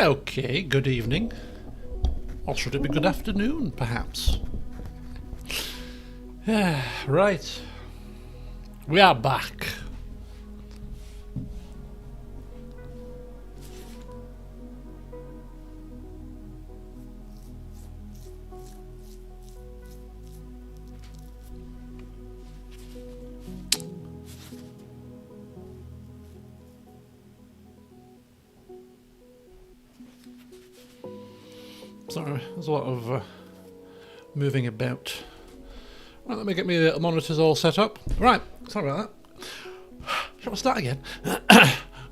Okay, good evening. Or should it be good afternoon, perhaps? Right. We are back. Sorry, there's a lot of moving about. Right, let me get the monitors all set up. Right, sorry about that. Shall we start again?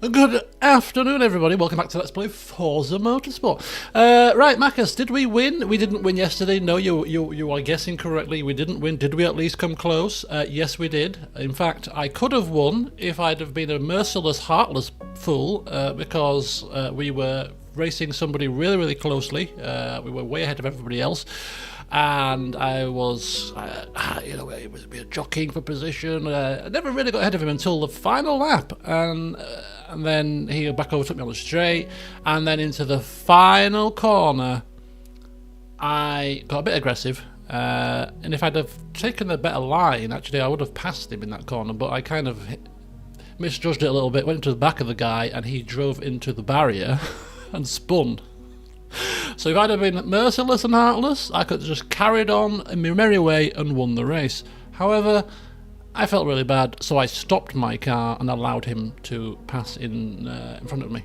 Good afternoon, everybody. Welcome back to Let's Play Forza Motorsport. Right, Marcus, did we win? We didn't win yesterday. No, you are guessing correctly. We didn't win. Did we at least come close? Yes, we did. In fact, I could have won if I'd have been a merciless, heartless fool, because we were racing somebody really, really closely. We were way ahead of everybody else. And I was, we were jockeying for position. I never really got ahead of him until the final lap, and then he back over took me on the straight, and then into the final corner, I got a bit aggressive. And if I'd have taken the better line, actually, I would have passed him in that corner. But I kind of misjudged it a little bit. Went into the back of the guy, and he drove into the barrier and spun. So if I'd have been merciless and heartless, I could have just carried on in my merry way and won the race. However, I felt really bad, so I stopped my car and allowed him to pass in front of me.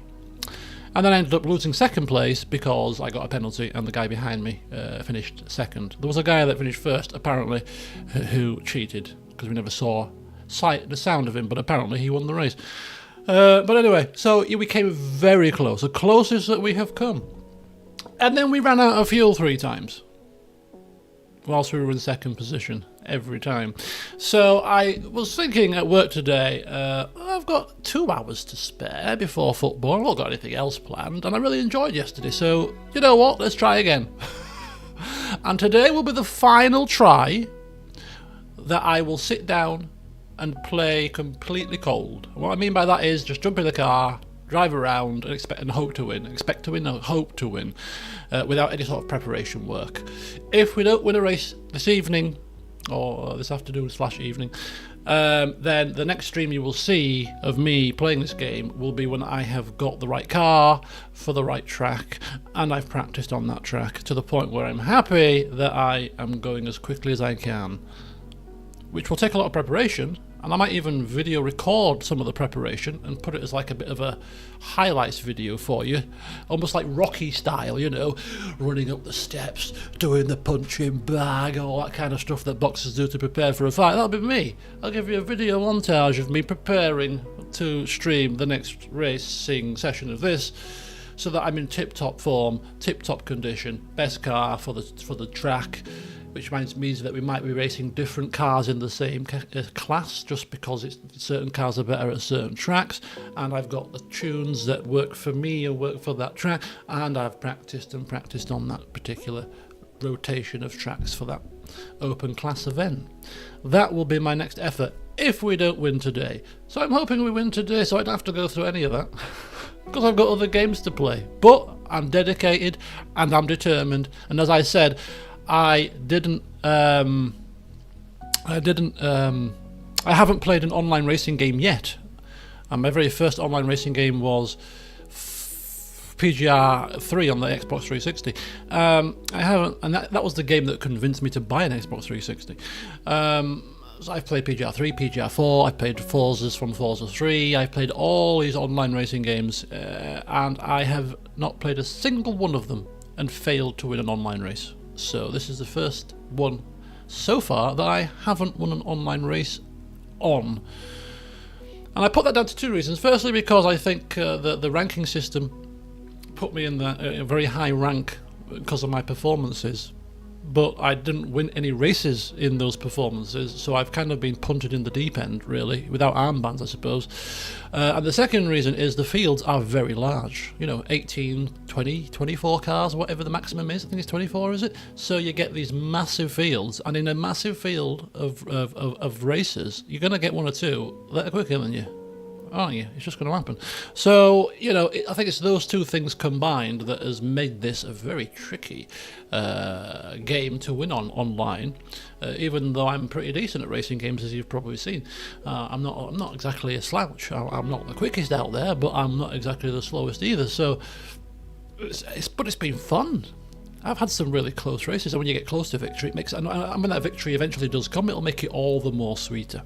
And then I ended up losing second place because I got a penalty and the guy behind me finished second. There was a guy that finished first, apparently, who cheated, because we never saw the sound of him, but apparently he won the race. But anyway, so we came very close, the closest that we have come. And then we ran out of fuel 3 times, whilst we were in second position every time. So I was thinking at work today, I've got 2 hours to spare before football. I've not got anything else planned, and I really enjoyed yesterday. So, you know what, let's try again. And today will be the final try that I will sit down and play completely cold. And what I mean by that is just jump in the car, drive around and expect and hope to win. Expect to win, no, hope to win, without any sort of preparation work. If we don't win a race this evening, or this afternoon / evening, then the next stream you will see of me playing this game will be when I have got the right car for the right track, and I've practiced on that track to the point where I'm happy that I am going as quickly as I can, which will take a lot of preparation. And I might even video record some of the preparation and put it as like a bit of a highlights video for you. Almost like Rocky style, you know, running up the steps, doing the punching bag, all that kind of stuff that boxers do to prepare for a fight. That'll be me. I'll give you a video montage of me preparing to stream the next racing session of this, so that I'm in tip-top form, tip-top condition, best car for the track, which means that we might be racing different cars in the same class, just because certain cars are better at certain tracks, and I've got the tunes that work for me and work for that track, and I've practiced on that particular rotation of tracks for that open class event. That will be my next effort if we don't win today. So I'm hoping we win today, so I don't have to go through any of that, because I've got other games to play. But I'm dedicated and I'm determined, and as I said, I haven't played an online racing game yet. My very first online racing game was PGR 3 on the Xbox 360. I haven't, and that was the game that convinced me to buy an Xbox 360. So I've played PGR 3, PGR 4, I've played Forzas from Forza 3, I've played all these online racing games, and I have not played a single one of them and failed to win an online race. So this is the first one so far that I haven't won an online race on. And I put that down to 2 reasons. Firstly, because I think the ranking system put me in a very high rank because of my performances. But I didn't win any races in those performances, so I've kind of been punted in the deep end, really, without armbands, I suppose. And the second reason is the fields are very large. You know, 18, 20, 24 cars, whatever the maximum is. I think it's 24, is it? So you get these massive fields, and in a massive field of races, you're going to get 1 or 2 that are quicker than you. aren't you? It's just going to happen. So, you know, I think it's those two things combined that has made this a very tricky game to win on online. Even though I'm pretty decent at racing games, as you've probably seen. I'm not exactly a slouch. I'm not the quickest out there, but I'm not exactly the slowest either. So, but it's been fun. I've had some really close races, and when you get close to victory, it makes. And when that victory eventually does come, it'll make it all the more sweeter.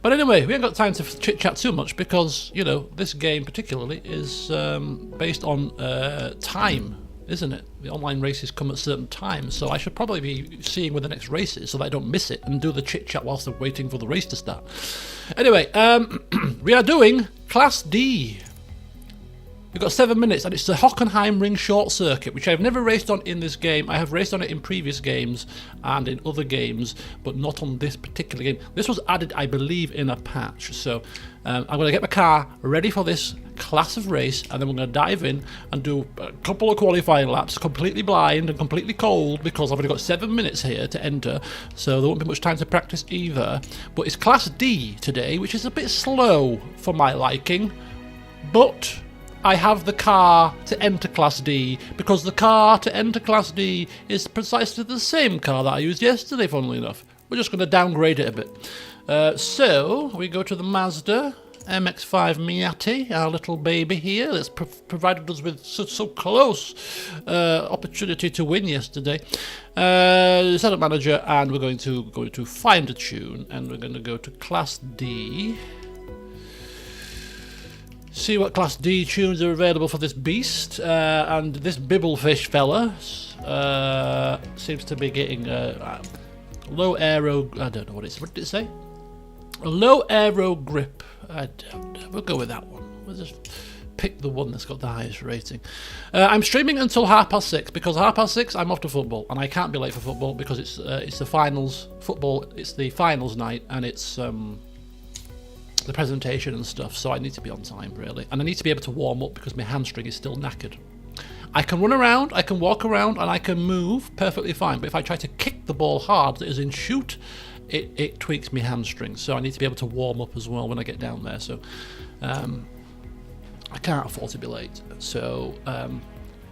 But anyway, we ain't got time to chit chat too much because you know this game particularly is based on time, isn't it? The online races come at certain times, so I should probably be seeing when the next race is so that I don't miss it and do the chit chat whilst I'm waiting for the race to start. Anyway, we are doing Class D. We've got 7 minutes, and it's the Hockenheimring short circuit, which I've never raced on in this game. I have raced on it in previous games and in other games, but not on this particular game. This was added, I believe, in a patch. So I'm going to get my car ready for this class of race, and then we're going to dive in and do a couple of qualifying laps, completely blind and completely cold, because I've only got 7 minutes here to enter, so there won't be much time to practice either. But it's Class D today, which is a bit slow for my liking, but I have the car to enter Class D, because the car to enter Class D is precisely the same car that I used yesterday, funnily enough. We're just going to downgrade it a bit. So, we go to the Mazda MX-5 Miata, our little baby here, that's provided us with so close opportunity to win yesterday. Setup manager, and we're going to find a tune, and we're going to go to Class D. See what Class D tunes are available for this beast, and this Bibblefish fella seems to be getting low aero. I don't know what it's. What did it say? A low aero grip. I don't know. We'll go with that one. We'll just pick the one that's got the highest rating. I'm streaming until 6:30 because 6:30 I'm off to football, and I can't be late for football because it's the finals football. It's the finals night, and it's the presentation and stuff, so I need to be on time really, and I need to be able to warm up because my hamstring is still knackered. I can run around, I can walk around, and I can move perfectly fine, but if I try to kick the ball hard, as in shoot, it tweaks my hamstring, so I need to be able to warm up as well when I get down there, so I can't afford to be late. So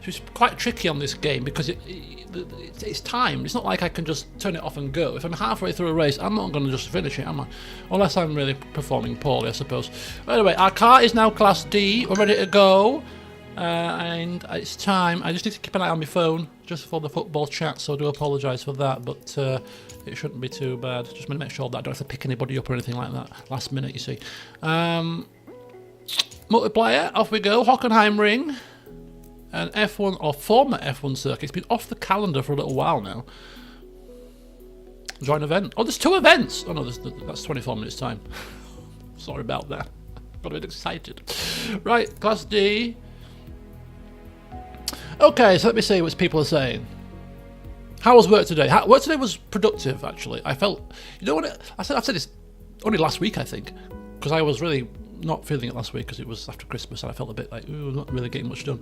it's quite tricky on this game because it's timed. It's not like I can just turn it off and go. If I'm halfway through a race, I'm not going to just finish it, am I? Unless I'm really performing poorly, I suppose. Anyway, our car is now Class D. We're ready to go. And it's time. I just need to keep an eye on my phone just for the football chat, so I do apologise for that, but it shouldn't be too bad. Just want to make sure that I don't have to pick anybody up or anything like that last minute, you see. Multiplayer, off we go. Hockenheimring. An F1 or former F1 circuit. It's been off the calendar for a little while now. Join event. Oh, there's 2 events. Oh no, that's 24 minutes time. Sorry about that. Got a bit excited. Right, Class D. Okay, so let me see what people are saying. How was work today? Work today was productive, actually. I felt, you know what? I've said this only last week, I think, because I was really not feeling it last week because it was after Christmas and I felt a bit like, ooh, not really getting much done.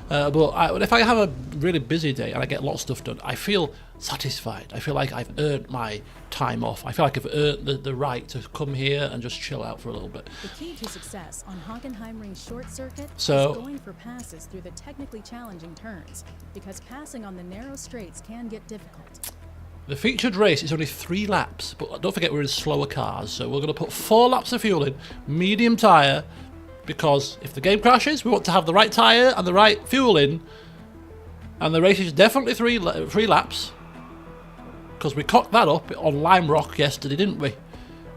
But if I have a really busy day and I get a lot of stuff done, I feel satisfied. I feel like I've earned my time off. I feel like I've earned the right to come here and just chill out for a little bit. The key to success on Hockenheimring short circuit is going for passes through the technically challenging turns, because passing on the narrow straights can get difficult. The featured race is only 3 laps, but don't forget we're in slower cars, so we're going to put 4 laps of fuel in, medium tyre, because if the game crashes, we want to have the right tyre and the right fuel in, and the race is definitely 3 laps, because we cocked that up on Lime Rock yesterday, didn't we?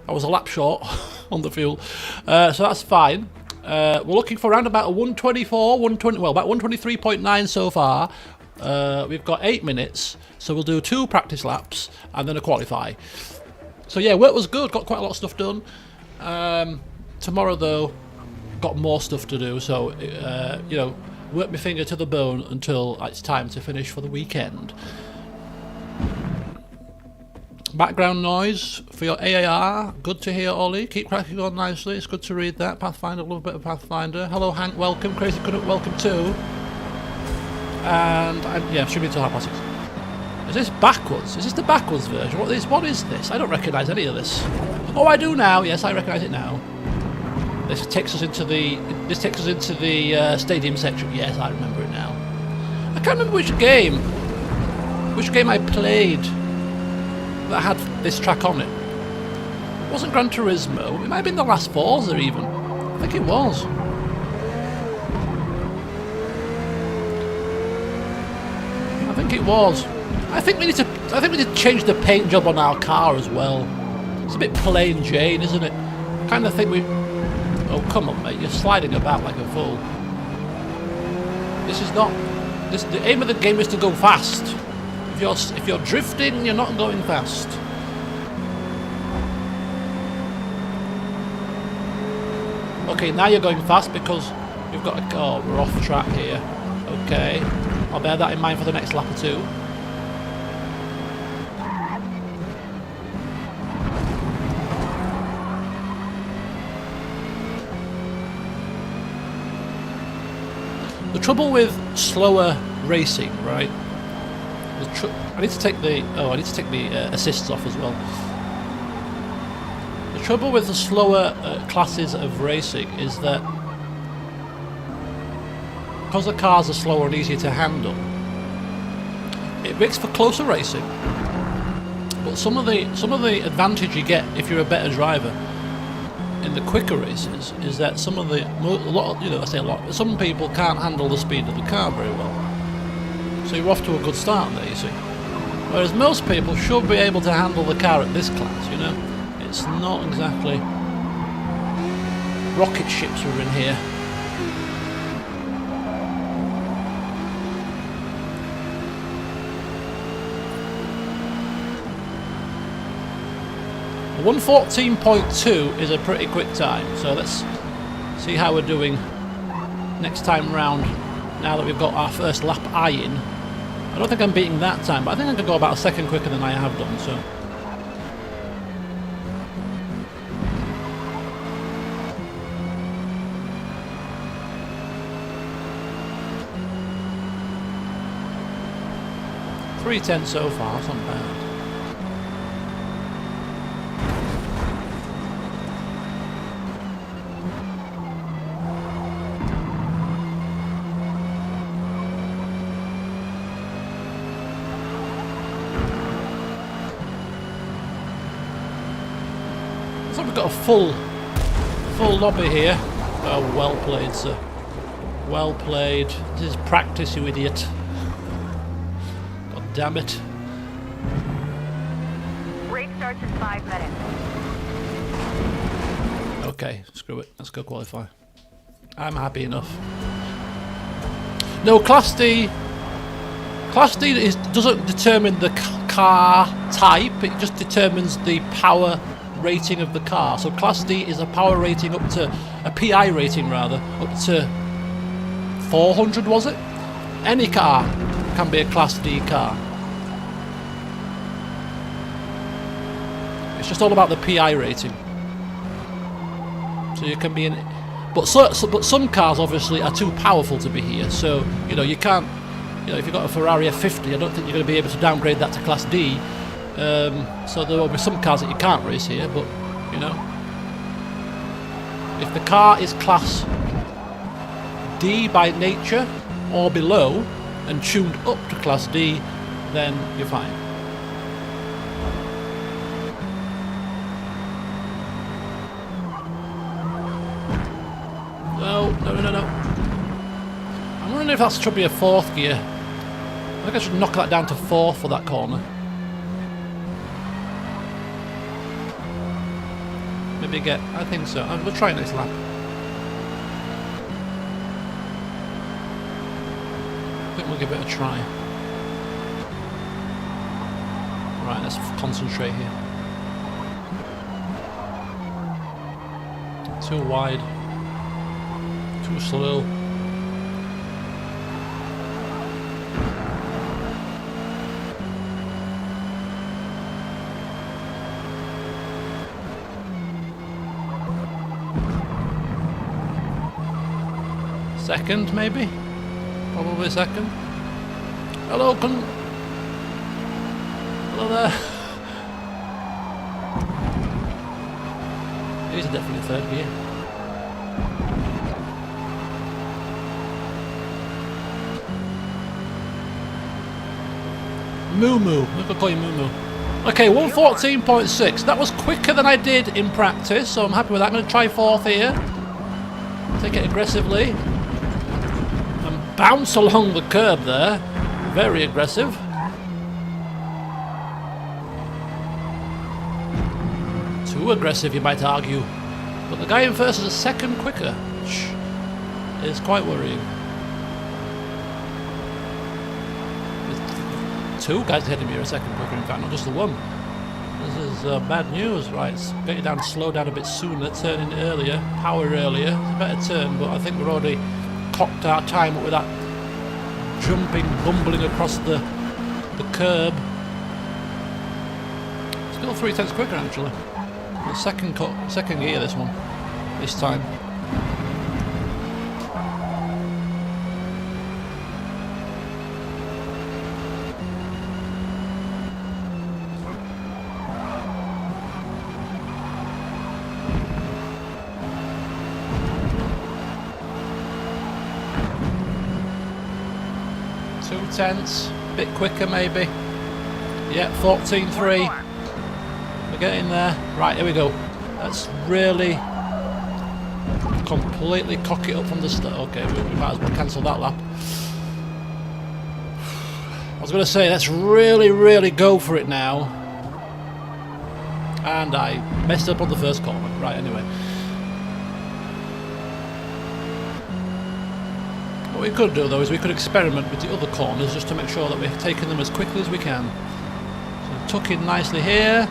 I was a lap short on the fuel, so that's fine. We're looking for around about a 124, 120, well, about 123.9 so far. We've got 8 minutes, so we'll do 2 practice laps and then a qualify. So yeah, work was good, got quite a lot of stuff done. Tomorrow though, got more stuff to do, so you know, work my finger to the bone until it's time to finish for the weekend. Background noise for your AAR, good to hear, Ollie. Keep cracking on nicely, it's good to read that. Pathfinder, love a bit of Pathfinder. Hello Hank, welcome. Crazy Couldn't, welcome too. And yeah, I'm streaming until 6:30. Is this backwards? Is this the backwards version? What is this? I don't recognise any of this. Oh, I do now. Yes, I recognise it now. This takes us into the stadium section. Yes, I remember it now. I can't remember which game I played that had this track on it. It wasn't Gran Turismo. It might have been the last Forza even. I think it was. I think it was. I think we need to change the paint job on our car as well. It's a bit plain Jane, isn't it? I kind of think we. Oh come on, mate! You're sliding about like a fool. This is not. The aim of the game is to go fast. If you're drifting, you're not going fast. Okay, now you're going fast because we've got a. Oh, we're off track here. Okay, I'll bear that in mind for the next lap or two. The trouble with slower racing, right? I need to take the assists off as well. The trouble with the slower classes of racing is that because the cars are slower and easier to handle, it makes for closer racing. But some of the advantage you get if you're a better driver in the quicker races is that some people can't handle the speed of the car very well. So you're off to a good start there, you see. Whereas most people should be able to handle the car at this class, you know. It's not exactly rocket ships we're in here. A 1:14.2 is a pretty quick time, so let's see how we're doing next time round. Now that we've got our first lap eye in, I don't think I'm beating that time, but I think I can go about a second quicker than I have done. So. .310 so far, that's not bad. So we've got a full lobby here. Oh, well played, sir. Well played. This is practice, you idiot. God damn it. Race starts in 5 minutes. Okay, screw it. Let's go qualify. I'm happy enough. No, Class D. Class D doesn't determine the car type. It just determines the power rating of the car. So Class D is a power rating up to a PI rating rather up to 400, was it? Any car can be a Class D car. It's just all about the PI rating. So you can be in, but some cars obviously are too powerful to be here. So you know you can't. You know, if you've got a Ferrari F50, I don't think you're going to be able to downgrade that to Class D. So there will be some cars that you can't race here, but you know, if the car is Class D by nature or below and tuned up to Class D, then you're fine. No. I'm wondering if that should be a fourth gear. I think I should knock that down to fourth for that corner. Maybe get. I think so. We'll try next lap. I think we'll give it a try. Right, let's concentrate here. Too wide. Too slow. Second, maybe? Probably second. Hello, hello there. These are definitely third gear. Moo Moo. I'm going to call you Moo Moo. Okay, 114.6. That was quicker than I did in practice, so I'm happy with that. I'm going to try 4th here. Take it aggressively. And bounce along the curb there. Very aggressive. Too aggressive, you might argue. But the guy in first is a second quicker, which is quite worrying. There's 2 guys ahead of me are a second quicker, in fact, not just the one. This is bad news. Right, let's get you down, slow down a bit sooner, turn in earlier, power earlier. It's a better turn, but I think we're already cocked our time up with that jumping, bumbling across the curb. Still 3/10 quicker, actually. The second gear, this one, this time. Tenths, bit quicker maybe. Yeah, 14.3. We're getting there. Right, here we go. Let's really completely cock it up from the start. Okay, we might as well cancel that lap. I was going to say, let's really go for it now. And I messed up on the first corner. Right, anyway. What we could do though is we could experiment with the other corners just to make sure that we're taking them as quickly as we can. So tuck in nicely here,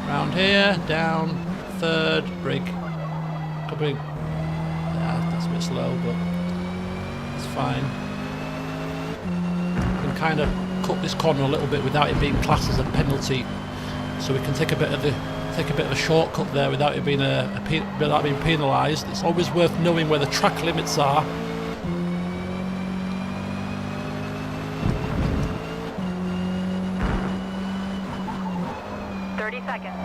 round here, down, 3rd, brake. Probably, that's a bit slow, but it's fine. We can kind of cut this corner a little bit without it being classed as a penalty, so we can take a bit of a shortcut there without it being without being penalised. It's always worth knowing where the track limits are. 30 seconds.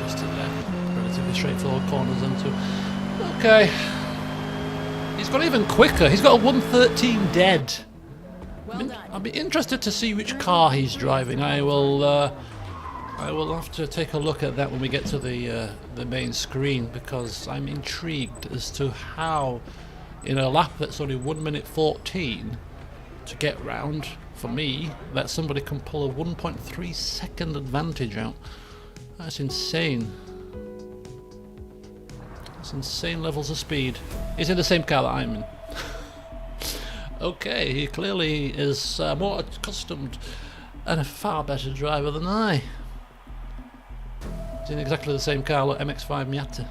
Just in there. Relatively straightforward corners then too. Okay. He's got even quicker. He's got a 113 dead. I'll be interested to see which car he's driving. I will have to take a look at that when we get to the main screen, because I'm intrigued as to how, in a lap that's only 1 minute 14 to get round, for me, that somebody can pull a 1.3 second advantage out. That's insane. That's insane levels of speed. He's in the same car that I'm in. Okay, he clearly is more accustomed and a far better driver than I. He's in exactly the same car, like MX-5 Miata.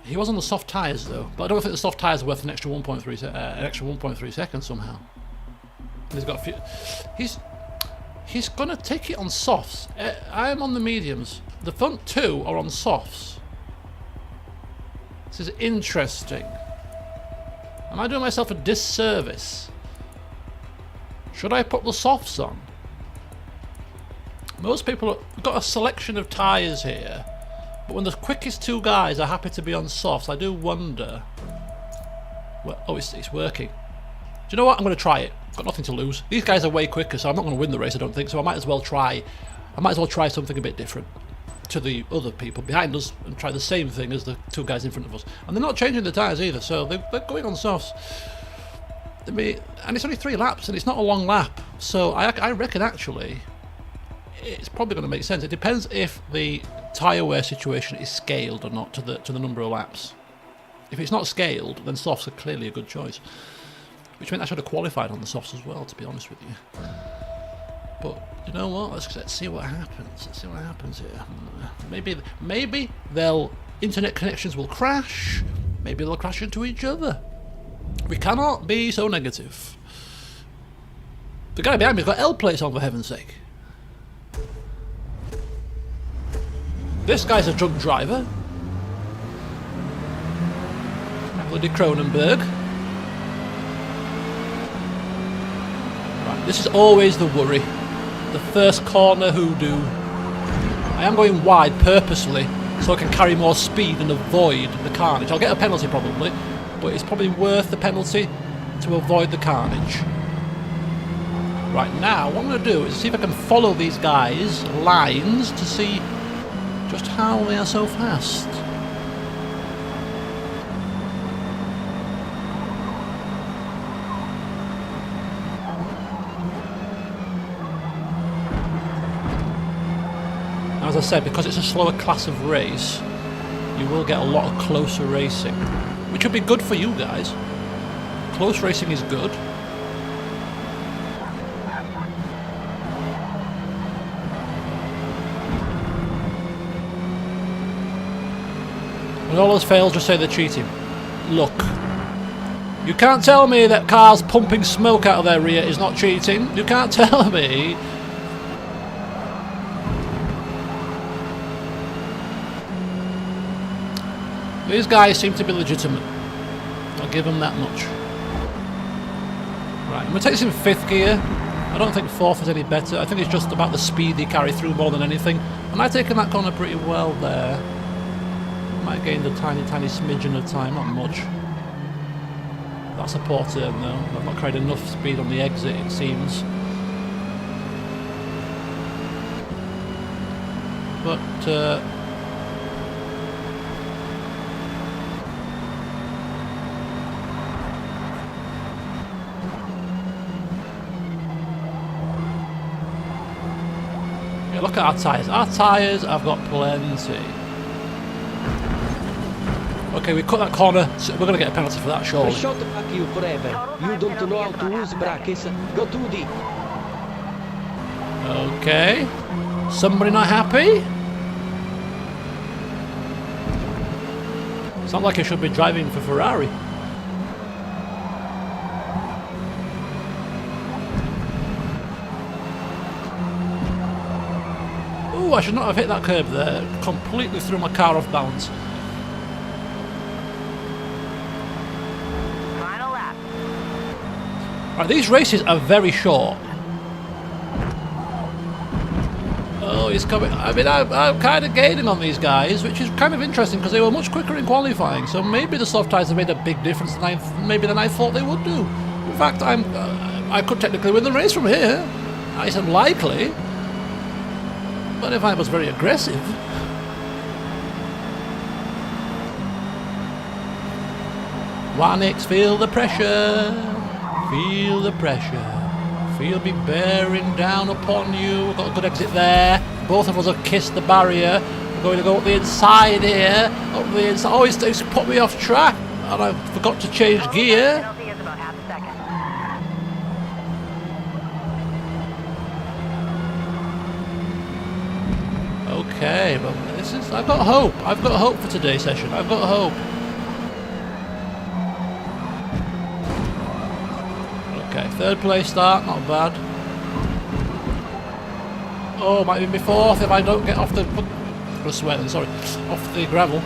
He was on the soft tyres though, but I don't think the soft tyres are worth an extra 1.3 seconds somehow. He's got a few. He's gonna take it on softs. I'm on the mediums. The front 2 are on softs. This is interesting. Am I doing myself a disservice? Should I put the softs on? Most people have got a selection of tyres here, but when the quickest 2 guys are happy to be on softs, I do wonder. Well, oh, it's working. Do you know what? I'm going to try it. I've got nothing to lose. These guys are way quicker, so I'm not going to win the race, I don't think. So I might as well try. Something a bit different to the other people behind us and try the same thing as the 2 guys in front of us. And they're not changing the tyres either, so they're going on softs. And it's only 3 laps, and it's not a long lap. So I reckon actually it's probably going to make sense. It depends if the tyre wear situation is scaled or not to the number of laps. If it's not scaled, then softs are clearly a good choice. Which meant I should have qualified on the softs as well, to be honest with you. But you know what? Let's see what happens. Let's see what happens here. Maybe internet connections will crash. Maybe they'll crash into each other. We cannot be so negative. The guy behind me's got L plates on, for heaven's sake. This guy's a drunk driver. Bloody Cronenberg. Right, this is always the worry. The first corner hoodoo. I am going wide purposely so I can carry more speed and avoid the carnage. I'll get a penalty probably, but it's probably worth the penalty to avoid the carnage. Right, now what I'm going to do is see if I can follow these guys' lines to see just how they are so fast. As I said, because it's a slower class of race, you will get a lot of closer racing, which will be good for you guys. Close racing is good. When all those fails, just say they're cheating. Look, you can't tell me that cars pumping smoke out of their rear is not cheating. You can't tell me. These guys seem to be legitimate. I'll give them that much. Right, I'm going to take this in 5th gear. I don't think 4th is any better. I think it's just about the speed they carry through more than anything. And I've taken that corner pretty well there. Might gain a tiny smidgen of time, not much. That's a poor turn though. I've not carried enough speed on the exit, it seems. But, yeah, look at our tyres. Our tyres have got plenty. Okay, we cut that corner, so we're going to get a penalty for that, surely. Shot back you forever. You don't know how to use brackets. Go to the... Okay. Somebody not happy? Sounds like I should be driving for Ferrari. Ooh, I should not have hit that curb there. Completely threw my car off balance. Right, these races are very short. Oh, he's coming. I mean, I'm kind of gaining on these guys, which is kind of interesting because they were much quicker in qualifying. So maybe the soft tyres have made a big difference than I thought they would do. In fact, I could technically win the race from here. It's unlikely, but if I was very aggressive. Wanix, feel the pressure. Feel the pressure. Feel me bearing down upon you. We've got a good exit there. Both of us have kissed the barrier. We're going to go up the inside here. Up the inside. Oh, it's put me off track. And I forgot to change gear. Penalty is about half a second. Okay, well, I've got hope. I've got hope for today's session. I've got hope. Okay, 3rd place start, not bad. Oh, might be my 4th if I don't get off the... I'm going to swear then, sorry. Off the gravel.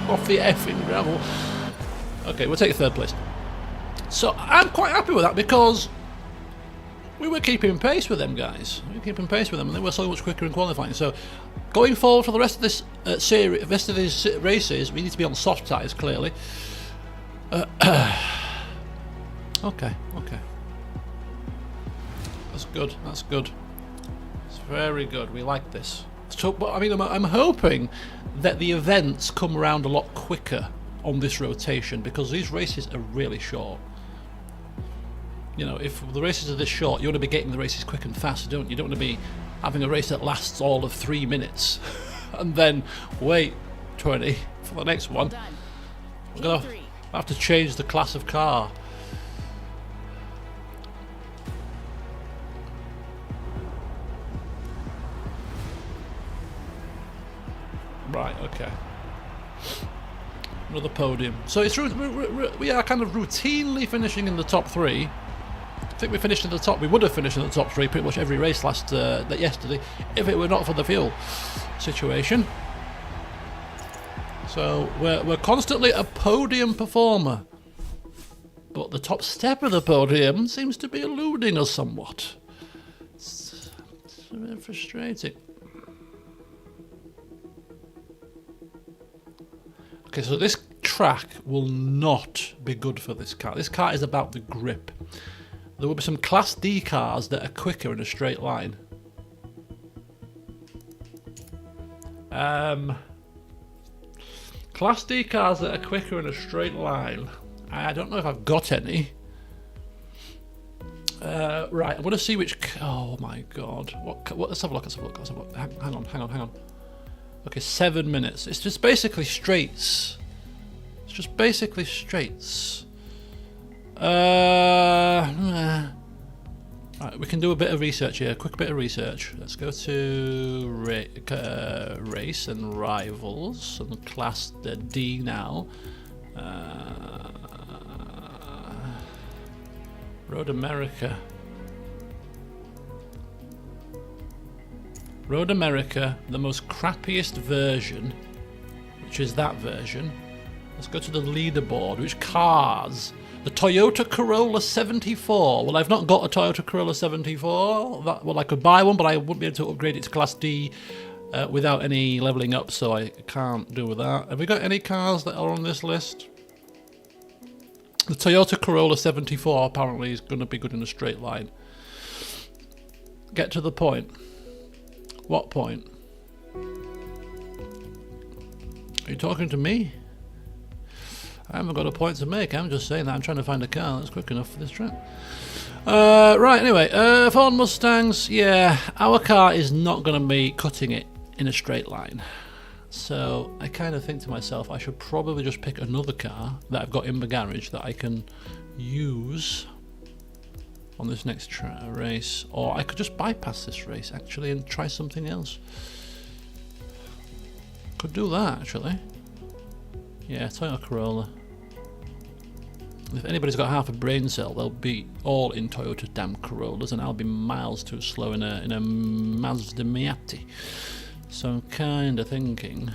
Off the effing gravel. Okay, we'll take 3rd place. So, I'm quite happy with that because we were keeping pace with them guys. We were keeping pace with them and they were so much quicker in qualifying. So, going forward for the rest of this series, rest of these races, we need to be on soft tyres, clearly. Okay. That's good. That's good. It's very good. We like this. So, but I mean, I'm hoping that the events come around a lot quicker on this rotation because these races are really short. You know, if the races are this short, you want to be getting the races quick and fast, don't you? You don't want to be having a race that lasts all of 3 minutes and then wait 20 for the next one. We're gonna have to change the class of car. Right, okay. Another podium. So it's we are kind of routinely finishing in the top 3. I think we finished in the top. We would have finished in the top 3 pretty much every race yesterday if it were not for the fuel situation. So we're constantly a podium performer, but the top step of the podium seems to be eluding us somewhat. It's a bit frustrating. Okay, so this track will not be good for this car. This car is about the grip. There will be some Class D cars that are quicker in a straight line. Class D cars that are quicker in a straight line. I don't know if I've got any. Right, I'm going to see which... Oh my god. What, let's have a look, let's have a look, let's have a look. Hang on. Okay, 7 minutes. It's just basically straights. It's just basically straights. Right, we can do a bit of research here. A quick bit of research. Let's go to race and rivals and class D now. Road America. Road America, the most crappiest version, which is that version. Let's go to the leaderboard. Which cars? The Toyota Corolla 74. Well, I've not got a Toyota Corolla 74. Well, I could buy one, but I wouldn't be able to upgrade it to Class D without any levelling up, so I can't do that. Have we got any cars that are on this list? The Toyota Corolla 74 apparently is going to be good in a straight line. Get to the point. What point? Are you talking to me? I haven't got a point to make. I'm just saying that I'm trying to find a car that's quick enough for this track. Right, anyway. Ford Mustangs. Yeah, our car is not going to be cutting it in a straight line. So I kind of think to myself, I should probably just pick another car that I've got in the garage that I can use on this next race. Or I could just bypass this race, actually, and try something else. Could do that, actually. Yeah, Toyota Corolla. If anybody's got half a brain cell, they'll be all in Toyota damn Corollas, and I'll be miles too slow in a Mazda Miata. So I'm kind of thinking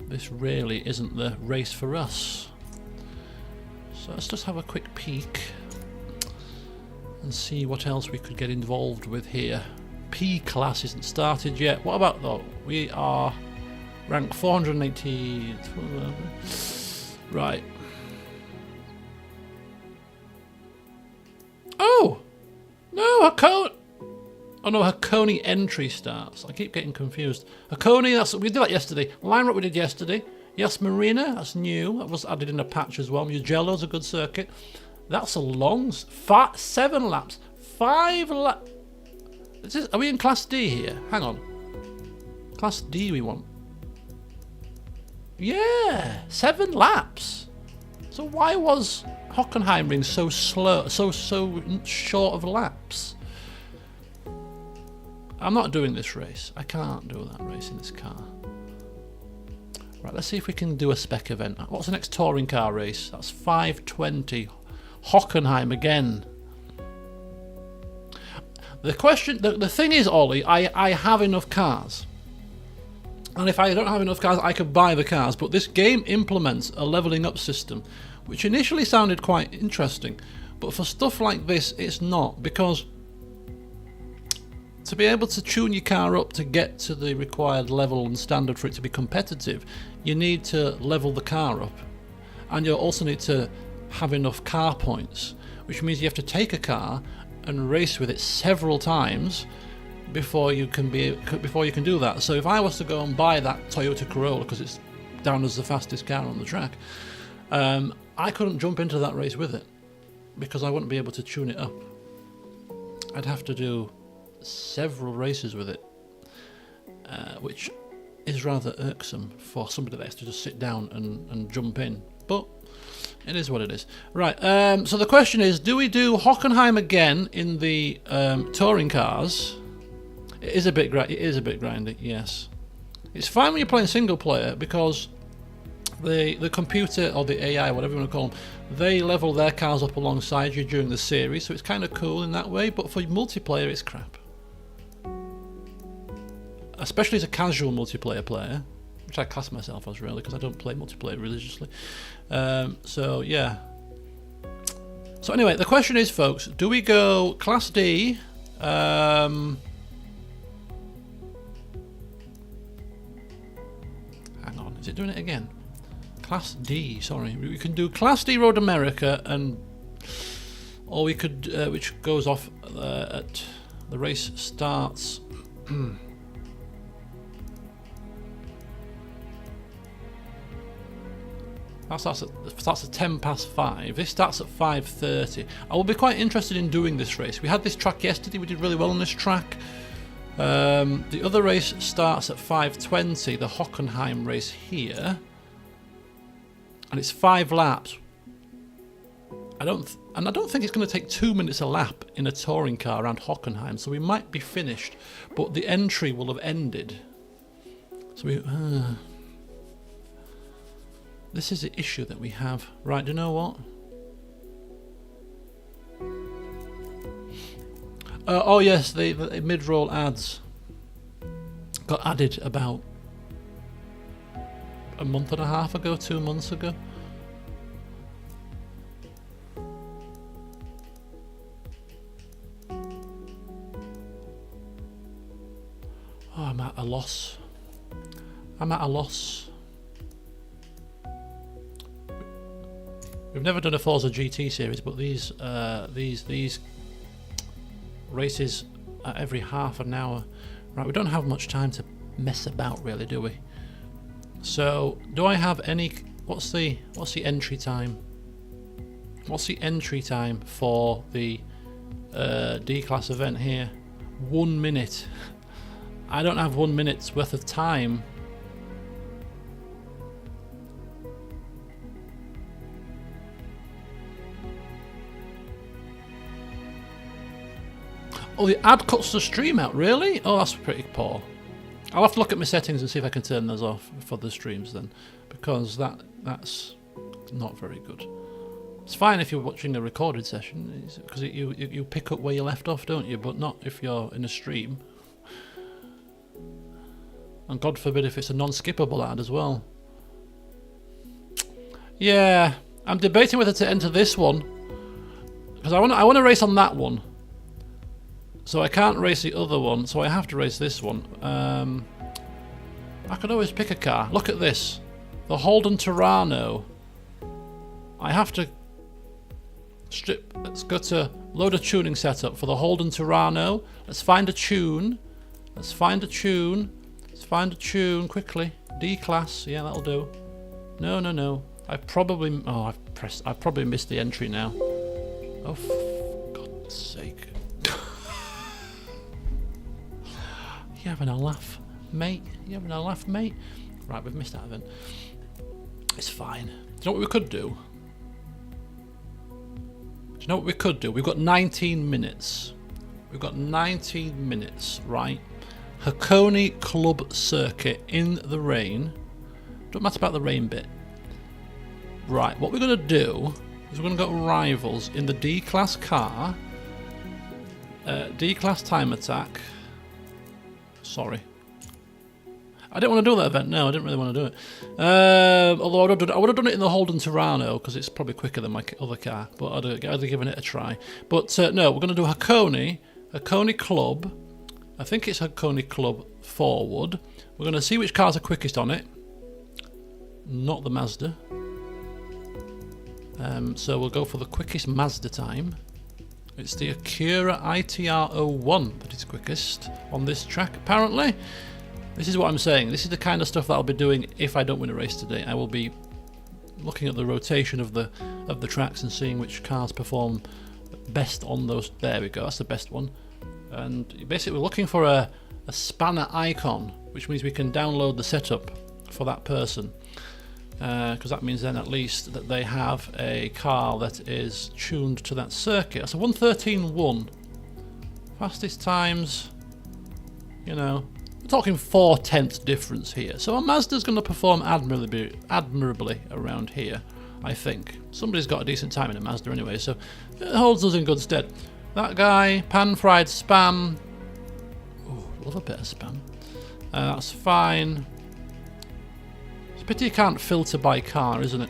this really isn't the race for us. So let's just have a quick peek and see what else we could get involved with here. P class isn't started yet. What about though? We are rank 480. Right. Oh! No, Oh no, Hakone entry starts. I keep getting confused. Hakone, we did that yesterday. Line Rock we did yesterday. Yes, Marina, that's new. That was added in a patch as well. Mugello's a good circuit. That's a long... 7 laps. 5 laps. Are we in Class D here? Hang on. Class D we want. Yeah, 7 laps. So why was Hockenheimring so slow, so short of laps? I'm not doing this race. I can't do that race in this car. Right, let's see if we can do a spec event. What's the next touring car race? That's 520. Hockenheim again. The question, the thing is, Ollie, I have enough cars. And if I don't have enough cars, I could buy the cars. But this game implements a levelling up system, which initially sounded quite interesting. But for stuff like this, it's not. Because to be able to tune your car up to get to the required level and standard for it to be competitive, you need to level the car up. And you also need to have enough car points, which means you have to take a car and race with it several times before you can do that. So if I was to go and buy that Toyota Corolla because it's down as the fastest car on the track, I couldn't jump into that race with it because I wouldn't be able to tune it up. I'd have to do several races with it, which is rather irksome for somebody that has to just sit down and jump in. But it is what it is. Right, so the question is, do we do Hockenheim again in the touring cars? It is a bit grindy, yes. It's fine when you're playing single player because the computer or the AI, whatever you want to call them, they level their cars up alongside you during the series, so it's kind of cool in that way, but for multiplayer it's crap. Especially as a casual multiplayer player, which I class myself as really, because I don't play multiplayer religiously. So yeah. So anyway, the question is, folks, do we go Class D? Hang on, is it doing it again? Class D, sorry. We can do Class D Road America, or we could, which goes off at the race starts. That starts at 10 past 5. This starts at 5:30. I will be quite interested in doing this race. We had this track yesterday. We did really well on this track. The other race starts at 5:20. The Hockenheim race here, and it's 5 laps. I don't think it's going to take 2 minutes a lap in a touring car around Hockenheim. So we might be finished, but the entry will have ended. So we. This is the issue that we have. Right, do you know what? Oh yes, the mid-roll ads got added about a month and a half ago, 2 months ago. Oh, I'm at a loss. I'm at a loss. We've never done a Forza GT series, but these races at every half an hour. Right, we don't have much time to mess about, really, do we? So, do I have any? What's the entry time? What's the entry time for the D-class event here? 1 minute. I don't have 1 minute's worth of time. Oh, the ad cuts the stream out, really? Oh, that's pretty poor. I'll have to look at my settings and see if I can turn those off for the streams then, because that's not very good. It's fine if you're watching a recorded session, because you pick up where you left off, don't you? But not if you're in a stream. And God forbid if it's a non-skippable ad as well. Yeah, I'm debating whether to enter this one, because I want to race on that one. So I can't race the other one, so I have to race this one. I could always pick a car. Look at this. The Holden Torano. I have to strip. Let's go to load a tuning setup for the Holden Torano. Let's find a tune. Let's find a tune. Let's find a tune quickly. D-class. Yeah, that'll do. No. I've probably missed the entry now. Oh, for God's sake. You having a laugh, mate? You having a laugh, mate? Right, we've missed that event. It's fine. Do you know what we could do? We've got 19 minutes. We've got 19 minutes, right? Hakone Club Circuit in the rain. Don't matter about the rain bit. Right, what we're going to do is we're going to go rivals in the D-class car. D-class time attack. Sorry. I didn't want to do that event. No, I didn't really want to do it. Although I would have done it in the Holden Torano because it's probably quicker than my other car. But I'd have given it a try. But no, we're going to do Hakone Club. I think it's Hakone Club Forward. We're going to see which cars are quickest on it. Not the Mazda. So we'll go for the quickest Mazda time. It's the Acura ITR01 that is quickest on this track, apparently. This is what I'm saying. This is the kind of stuff that I'll be doing if I don't win a race today. I will be looking at the rotation of the tracks and seeing which cars perform best on those. There we go. That's the best one. And basically, we're looking for a spanner icon, which means we can download the setup for that person. Because that means then at least that they have a car that is tuned to that circuit. That's a 1:13.1. Fastest times, you know, we're talking 4/10 difference here. So a Mazda's going to perform admirably around here, I think. Somebody's got a decent time in a Mazda anyway, so it holds us in good stead. That guy, pan-fried spam. Oh, love a bit of spam. That's fine. It's a pity you can't filter by car, isn't it?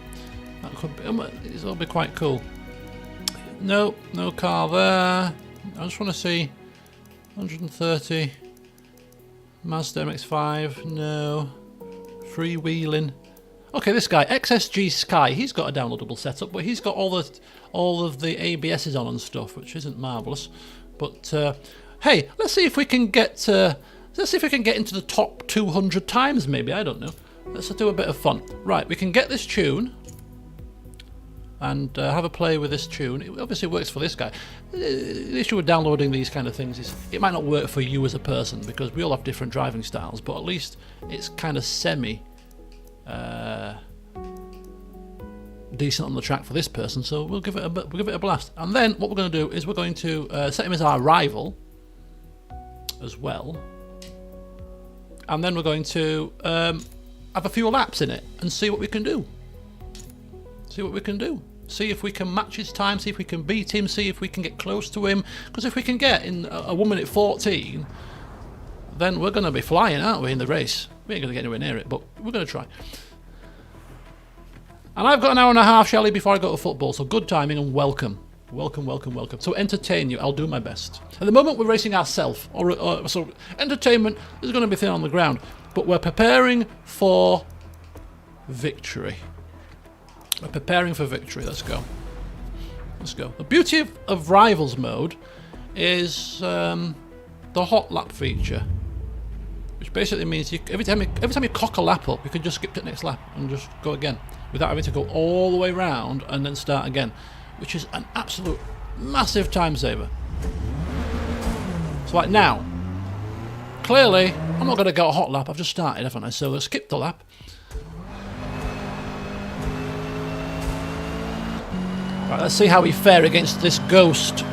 That could be, it'll be quite cool. No car there. I just want to see 130 Mazda MX-5. No freewheeling. Okay, this guy, XSG Sky, he's got a downloadable setup, but he's got all of the ABSs on and stuff, which isn't marvellous. But hey, let's see if we can get into the top 200 times, maybe. I don't know. Let's do a bit of fun. Right, we can get this tune and have a play with this tune. It obviously works for this guy. The issue with downloading these kind of things is it might not work for you as a person because we all have different driving styles, but at least it's kind of semi decent on the track for this person, so we'll give it a blast. And then what we're going to do is we're going to set him as our rival as well, and then we're going to have a few laps in it and see what we can do. See if we can match his time, see if we can beat him, see if we can get close to him. Because if we can get in a 1 minute 14, then we're going to be flying, aren't we, in the race? We ain't going to get anywhere near it, but we're going to try. And I've got an hour and a half, Shelley, before I go to football, so good timing and welcome. Welcome. To entertain you, I'll do my best. At the moment, we're racing ourselves, so entertainment is going to be thin on the ground, but we're preparing for victory. Let's go. The beauty of Rivals mode is the hot lap feature, which basically means every time you cock a lap up, you can just skip to the next lap and just go again without having to go all the way round and then start again, which is an absolute massive time saver. So like now, clearly I'm not going to go a hot lap, I've just started, haven't I? So let's skip the lap. Right, let's see how we fare against this Ghost.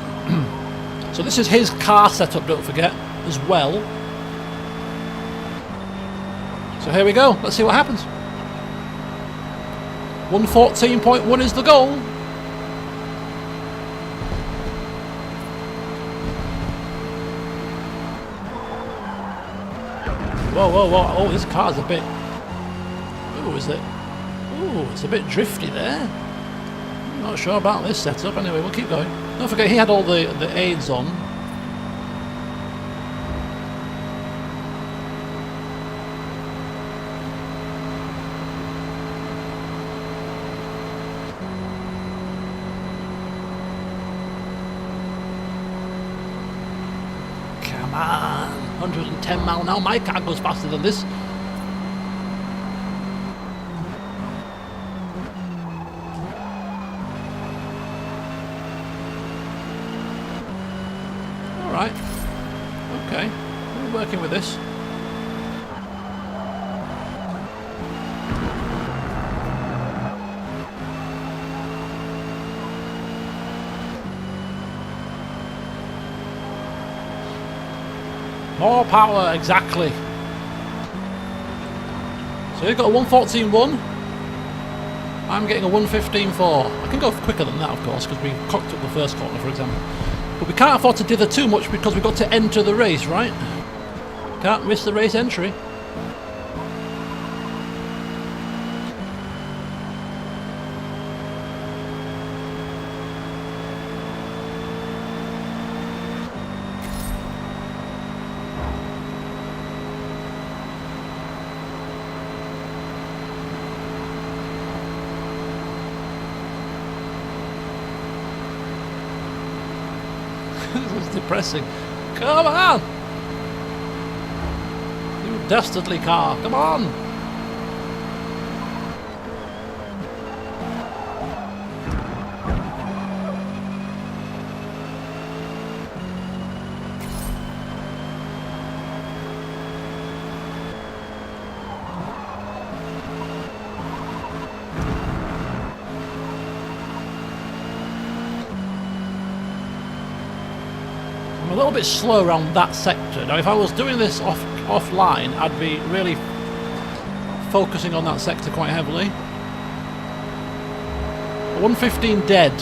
So this is his car setup, don't forget, as well. So here we go, let's see what happens. 114.1 is the goal. Whoa. Oh, this car's a bit... Ooh, is it? Ooh, it's a bit drifty there. Not sure about this setup. Anyway, we'll keep going. Don't forget, he had all the aids on. Come on, 110 mile an hour. My car goes faster than this. Alright, okay, we're working with this. More power, exactly. So you've got a 114.1. I'm getting a 115.4. I can go quicker than that, of course, because we cocked up the first corner, for example. But we can't afford to dither too much because we've got to enter the race, right? Can't miss the race entry. This is depressing. Come on! You dastardly car, come on! I'm a little bit slow around that sector. Now if I was doing this offline, I'd be really focusing on that sector quite heavily. 115 dead.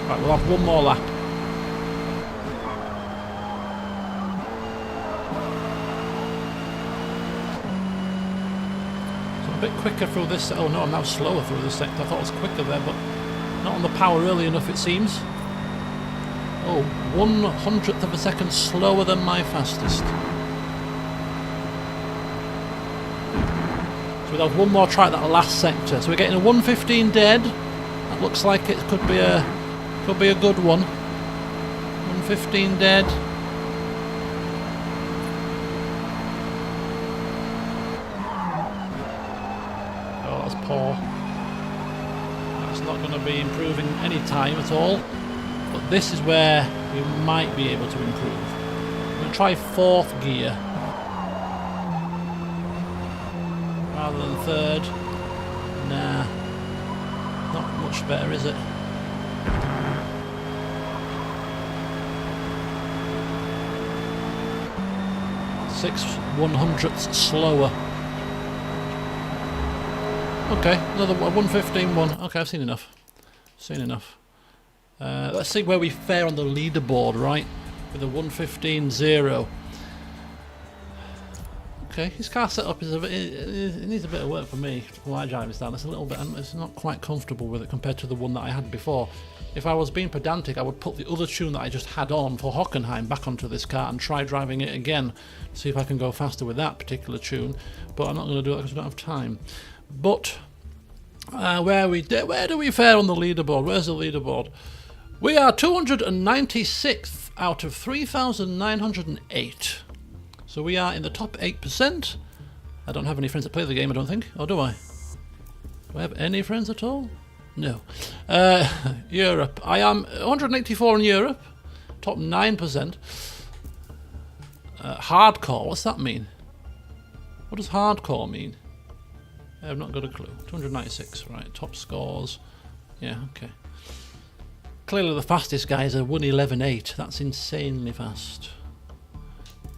Right, we'll have one more lap. So a bit quicker through this. Oh no, I'm now slower through this sector. I thought I was quicker there, but not on the power early enough, it seems. Oh, 1/100th of a second slower than my fastest. So we'll have one more try at that last sector. So we're getting a 1:15 dead. That looks like it could be a good one. 1:15 dead. Oh, that's poor. That's not going to be improving any time at all. But this is where we might be able to improve. I'm going to try 4th gear rather than 3rd. Nah, not much better, is it? 6/100ths slower. Okay, another 1:15 one. Okay, I've seen enough. Let's see where we fare on the leaderboard, right? With a 1:15.0. Okay, his car setup is it needs a bit of work for me. While driving down, it's a little bit. It's not quite comfortable with it compared to the one that I had before. If I was being pedantic, I would put the other tune that I just had on for Hockenheim back onto this car and try driving it again, see if I can go faster with that particular tune. But I'm not going to do it because I don't have time. But where do we fare on the leaderboard? Where's the leaderboard? We are 296th out of 3,908. So we are in the top 8%. I don't have any friends that play the game, I don't think. Or do I? Do I have any friends at all? No. Europe. I am 184 in Europe. Top 9%. Hardcore. What's that mean? What does hardcore mean? I've not got a clue. 296. Right. Top scores. Yeah, okay. Clearly the fastest guy is a 1:11.8. That's insanely fast.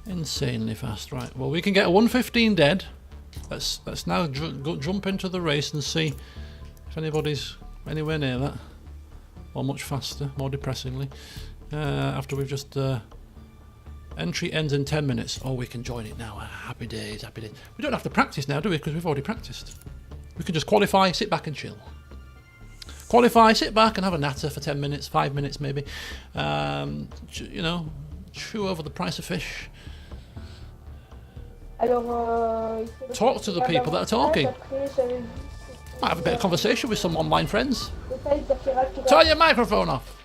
Insanely fast. Right. Well, we can get a 1:15 dead. Let's now jump into the race and see if anybody's anywhere near that, or much faster, more depressingly. After we've just entry ends in 10 minutes. Oh, we can join it now. Happy days, happy days. We don't have to practice now, do we? Because we've already practiced. We can just qualify, sit back and chill. Qualify, sit back and have a natter for 10 minutes, 5 minutes maybe. You know, chew over the price of fish. Talk to the people that are talking. Might have a bit of conversation with some online friends. Turn your microphone off.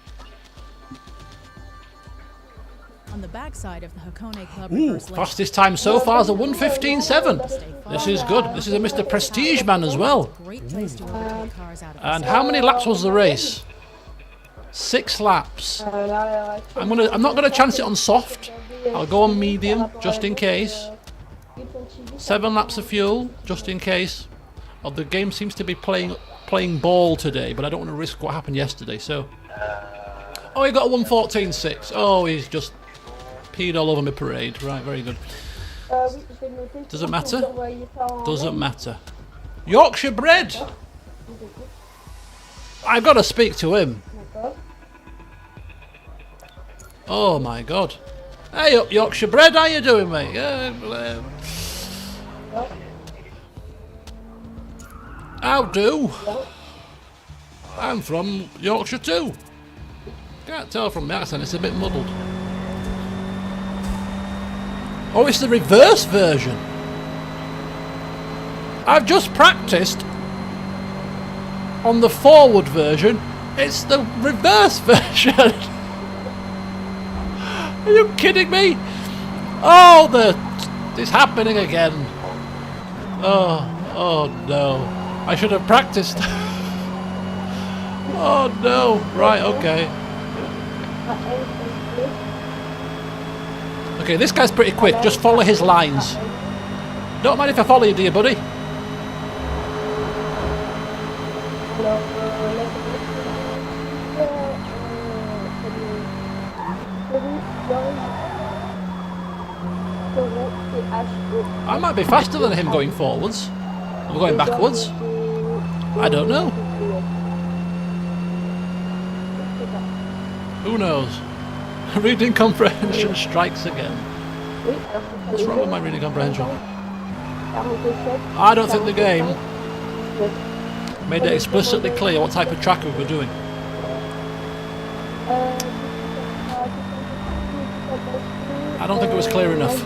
On the backside of the Hakone Club Ooh, reverse lane. fastest time so far is a 1:15.7. This is good. This is a Mr. Prestige man as well. Great place to overtake cars out of And how many laps was the race? 6 laps. I'm not gonna chance it on soft. I'll go on medium just in case. 7 laps of fuel just in case. Oh, the game seems to be playing ball today, but I don't want to risk what happened yesterday. So, oh, he got a 1:14.6. Oh, he's just peed all over my parade. Right, very good. Doesn't matter. Doesn't matter. Yorkshire bred. I've got to speak to him. Oh my God. Hey up, Yorkshire bred. How you doing, mate? How do? I'm from Yorkshire too. Can't tell from the accent, it's a bit muddled. Oh, it's the reverse version. I've just practiced on the forward version. It's the reverse version. Are you kidding me? Oh, it's happening again. Oh no. I should have practiced. Oh no. Right, okay. Okay, this guy's pretty quick. Just follow his lines. Don't mind if I follow you, dear buddy. I might be faster than him going forwards. Or going backwards. I don't know. Who knows? Reading comprehension strikes again. What's wrong with my reading comprehension? I don't think the game made it explicitly clear what type of track we were doing. I don't think it was clear enough.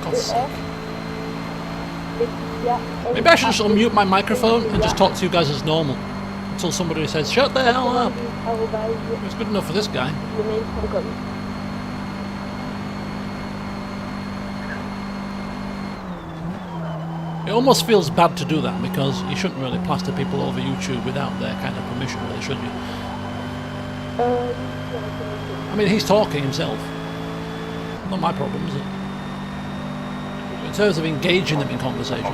God's sake. Maybe I should just unmute my microphone and just talk to you guys as normal. Until somebody says, shut the hell up. It's good enough for this guy. It almost feels bad to do that because you shouldn't really plaster people over YouTube without their kind of permission, really, should you? I mean, he's talking himself. Not my problem, is it? In terms of engaging them in conversation.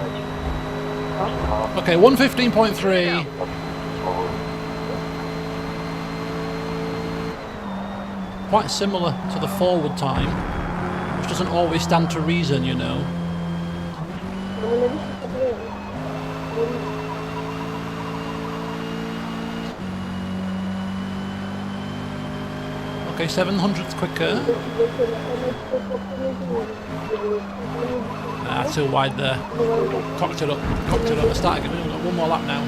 Okay, 1:15.3. Quite similar to the forward time, which doesn't always stand to reason, you know. Okay, 700th quicker. Too wide there. Cocked it up. Let's start again. We've got one more lap now.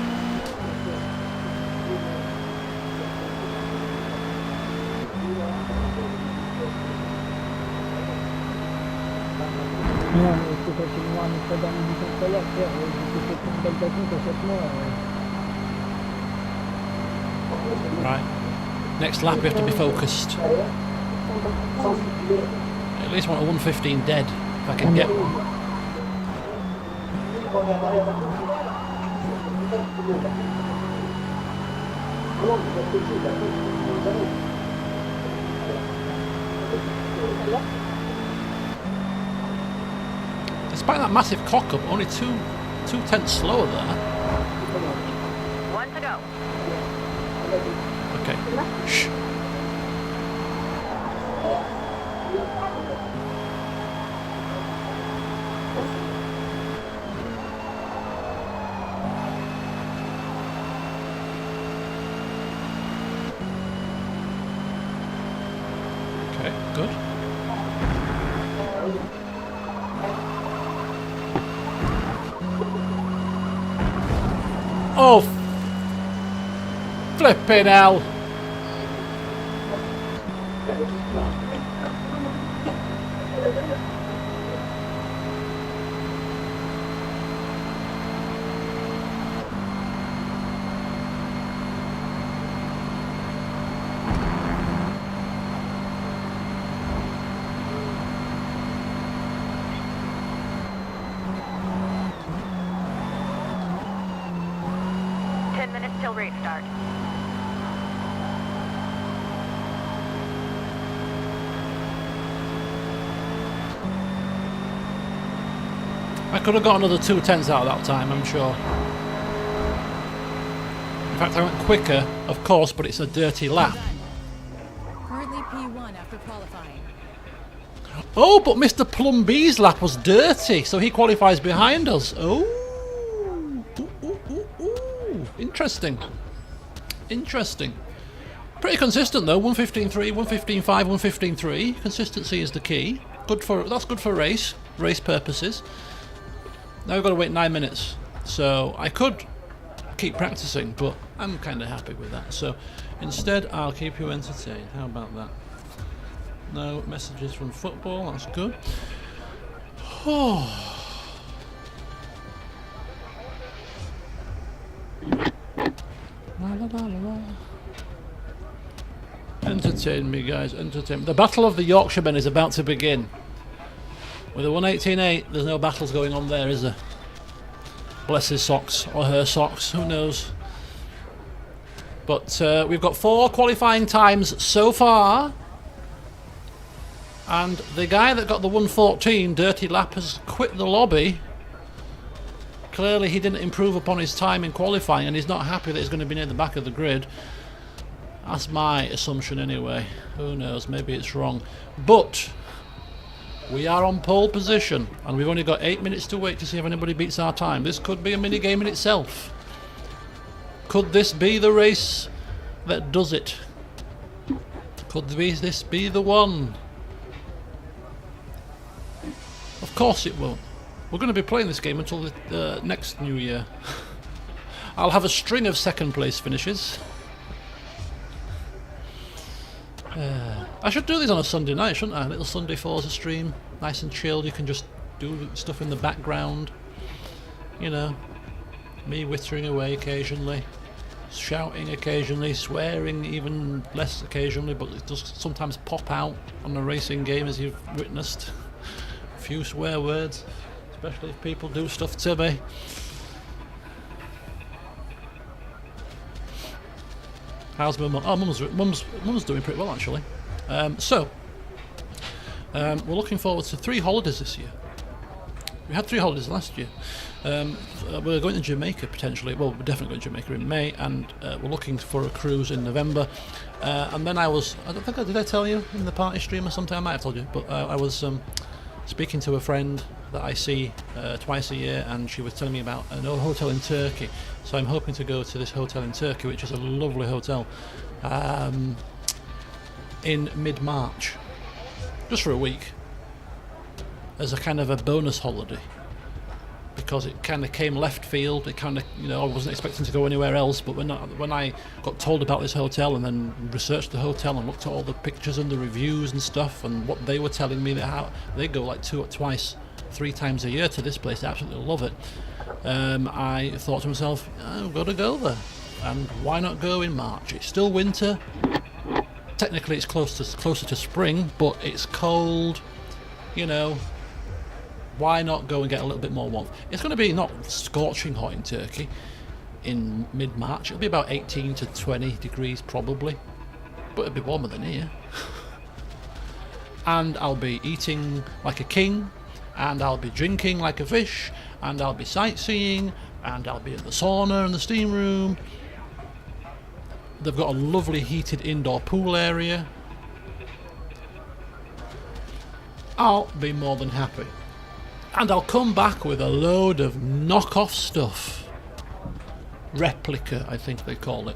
Right. Next lap we have to be focused. At least want a 1:15 dead if I can get one. Despite that massive cock up, only two tenths slower there. One to go. Okay. Shh. Okay, good. Oh, flipping hell. Till restart. I could have got another 2 tenths out of that time, I'm sure. In fact, I went quicker, of course, but it's a dirty lap. Currently P1 after qualifying. Oh, but Mr. Plumbee's lap was dirty, so he qualifies behind us. Oh. Interesting. Interesting. Pretty consistent though. 1:15.3, 1:15.5, 1:15.3. Consistency is the key. That's good for race purposes. Now we've got to wait 9 minutes. So I could keep practicing, but I'm kind of happy with that. So instead, I'll keep you entertained. How about that? No messages from football. That's good. Oh. La, la, la, la, la. Entertain me, guys. Entertain me. The Battle of the Yorkshiremen is about to begin. With a 1:18.8, there's no battles going on there, is there? Bless his socks, or her socks, who knows. But we've got 4 qualifying times so far. And the guy that got the 1:14 dirty lap has quit the lobby. Clearly he didn't improve upon his time in qualifying, and he's not happy that he's going to be near the back of the grid. That's my assumption anyway. Who knows, maybe it's wrong. But we are on pole position, and we've only got 8 minutes to wait to see if anybody beats our time. This could be a mini game in itself. Could this be the race that does it? Could this be the one? Of course it won't. We're going to be playing this game until the next New Year. I'll have a string of second place finishes. I should do these on a Sunday night, shouldn't I? A little Sunday Forza stream. Nice and chilled. You can just do stuff in the background. you know, me whittering away occasionally, shouting occasionally, swearing even less occasionally, but it does sometimes pop out on a racing game, as you've witnessed. A few swear words, especially if people do stuff to me. How's my mum? Oh, mum's doing pretty well, actually. We're looking forward to 3 holidays this year. We had 3 holidays last year. We're going to Jamaica potentially. Well, we're definitely going to Jamaica in May, and we're looking for a cruise in November. And then I don't think did I tell you in the party stream or something? I might have told you, but I was speaking to a friend that I see twice a year, and she was telling me about an hotel in Turkey. So I'm hoping to go to this hotel in Turkey, which is a lovely hotel, in mid-March, just for a week, as a kind of a bonus holiday, because it kind of came left field. It kind of, I wasn't expecting to go anywhere else, but when I got told about this hotel and then researched the hotel and looked at all the pictures and the reviews and stuff and what they were telling me, that how they go like 3 times a year to this place, they absolutely love it. I thought to myself, I've got to go there, and why not go in March? It's still winter. Technically it's closer to spring, but it's cold, why not go and get a little bit more warmth? It's going to be not scorching hot in Turkey in mid-March. It'll be about 18 to 20 degrees probably, but it'll be warmer than here. And I'll be eating like a king, and I'll be drinking like a fish, and I'll be sightseeing, and I'll be in the sauna and the steam room. They've got a lovely heated indoor pool area. I'll be more than happy. And I'll come back with a load of knockoff stuff. Replica, I think they call it.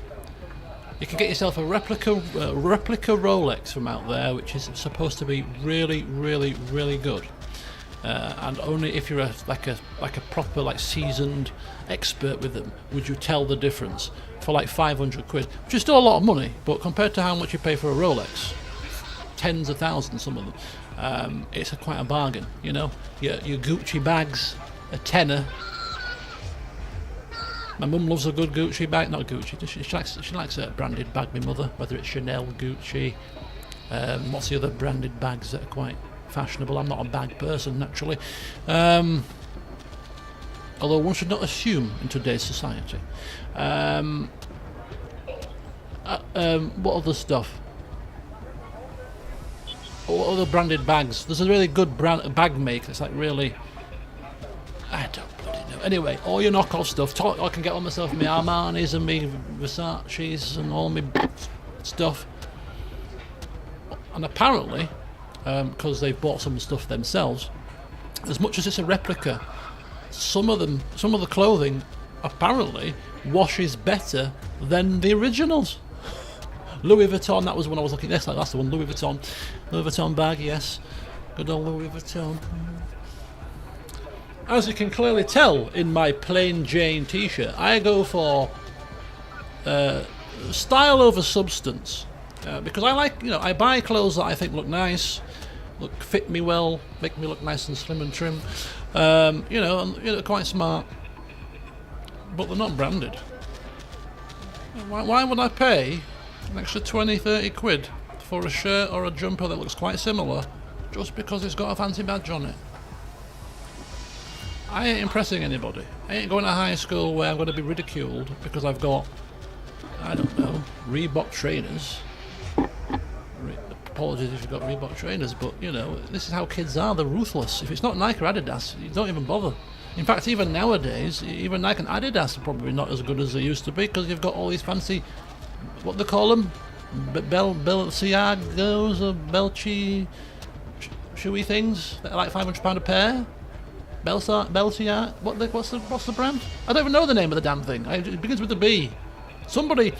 You can get yourself a replica Rolex from out there, which is supposed to be really, really, really good. And only if you're like a proper seasoned expert with them would you tell the difference, for like 500 quid, which is still a lot of money, but compared to how much you pay for a Rolex, tens of thousands, some of them, it's quite a bargain. Your Gucci bags, a tenner. My mum loves a good Gucci bag, not Gucci. She likes a branded bag. My mother, whether it's Chanel, Gucci, what's the other branded bags that are quite fashionable? I'm not a bag person naturally, although one should not assume in today's society. What other stuff? What other branded bags? There's a really good bag maker. It's like really, I don't bloody know. Anyway, all your knockoff stuff. I can get on myself my Armanis and my Versace's and all my stuff. And apparently, because they've bought some stuff themselves, as much as it's a replica, some of the clothing apparently washes better than the originals. Louis Vuitton, that was when I was looking at this, that's the one, Louis Vuitton bag, yes, good old Louis Vuitton. As you can clearly tell in my plain Jane t-shirt, I go for style over substance, because I like, I buy clothes that I think look nice, fit me well, make me look nice and slim and trim, and quite smart, but they're not branded. Why would I pay an extra 20-30 quid for a shirt or a jumper that looks quite similar just because it's got a fancy badge on it? I ain't impressing anybody. I ain't going to high school where I'm going to be ridiculed because I've got, I don't know, Reebok trainers. Apologies if you've got Reebok trainers, but this is how kids are. They're ruthless. If it's not Nike or Adidas, you don't even bother. In fact, even nowadays, even Nike and Adidas are probably not as good as they used to be, because you've got all these fancy, what they call them, Balenciagos or Belchi shoey things that are like £500 a pair. Belciag. What's the brand? I don't even know the name of the damn thing. It begins with a B. Somebody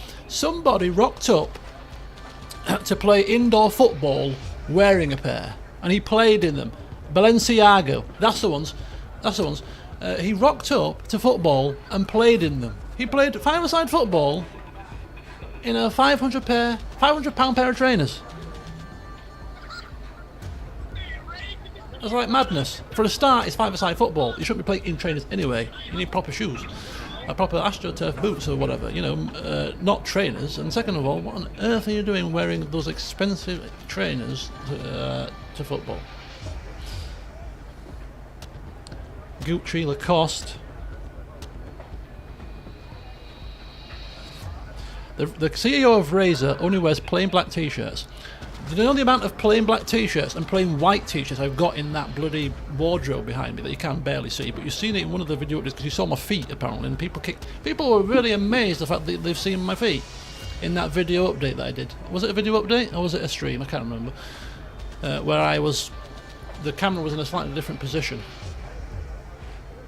rocked up to play indoor football wearing a pair, and he played in them. Balenciago. That's the ones. He rocked up to football and played in them. He played five-a-side football in a £500 pair of trainers. It's like madness. For a start, it's five-a-side football. You shouldn't be playing in trainers anyway. You need proper shoes. Proper AstroTurf boots or whatever, you know, not trainers. And second of all, what on earth are you doing wearing those expensive trainers to football? Gucci, Lacoste. The CEO of Razer only wears plain black t-shirts. Do you know the amount of plain black t-shirts and plain white t-shirts I've got in that bloody wardrobe behind me that you can barely see? But you've seen it in one of the videos because you saw my feet apparently, and people were really amazed the fact that they've seen my feet in that video update that I did. Was it a video update or was it a stream? I can't remember. Where the camera was in a slightly different position,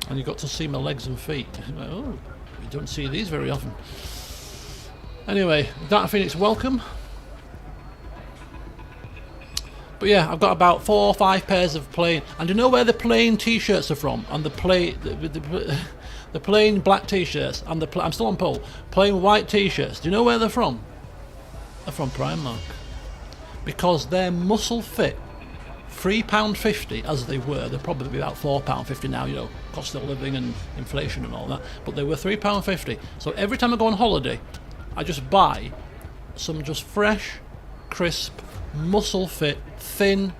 and you got to see my legs and feet. Like, oh, you don't see these very often. Anyway, Data Phoenix, welcome. But yeah, I've got about 4 or 5 pairs of plain, and do you know where the plain t-shirts are from? And the plain black t-shirts and I'm still on pole. Plain white t-shirts. Do you know where they're from? They're from Primark, because they're muscle fit, £3.50 as they were. They're probably about £4.50 now. You know, cost of living and inflation and all that. But they were £3.50. So every time I go on holiday, I just buy some just fresh, crisp, muscle fit, thin.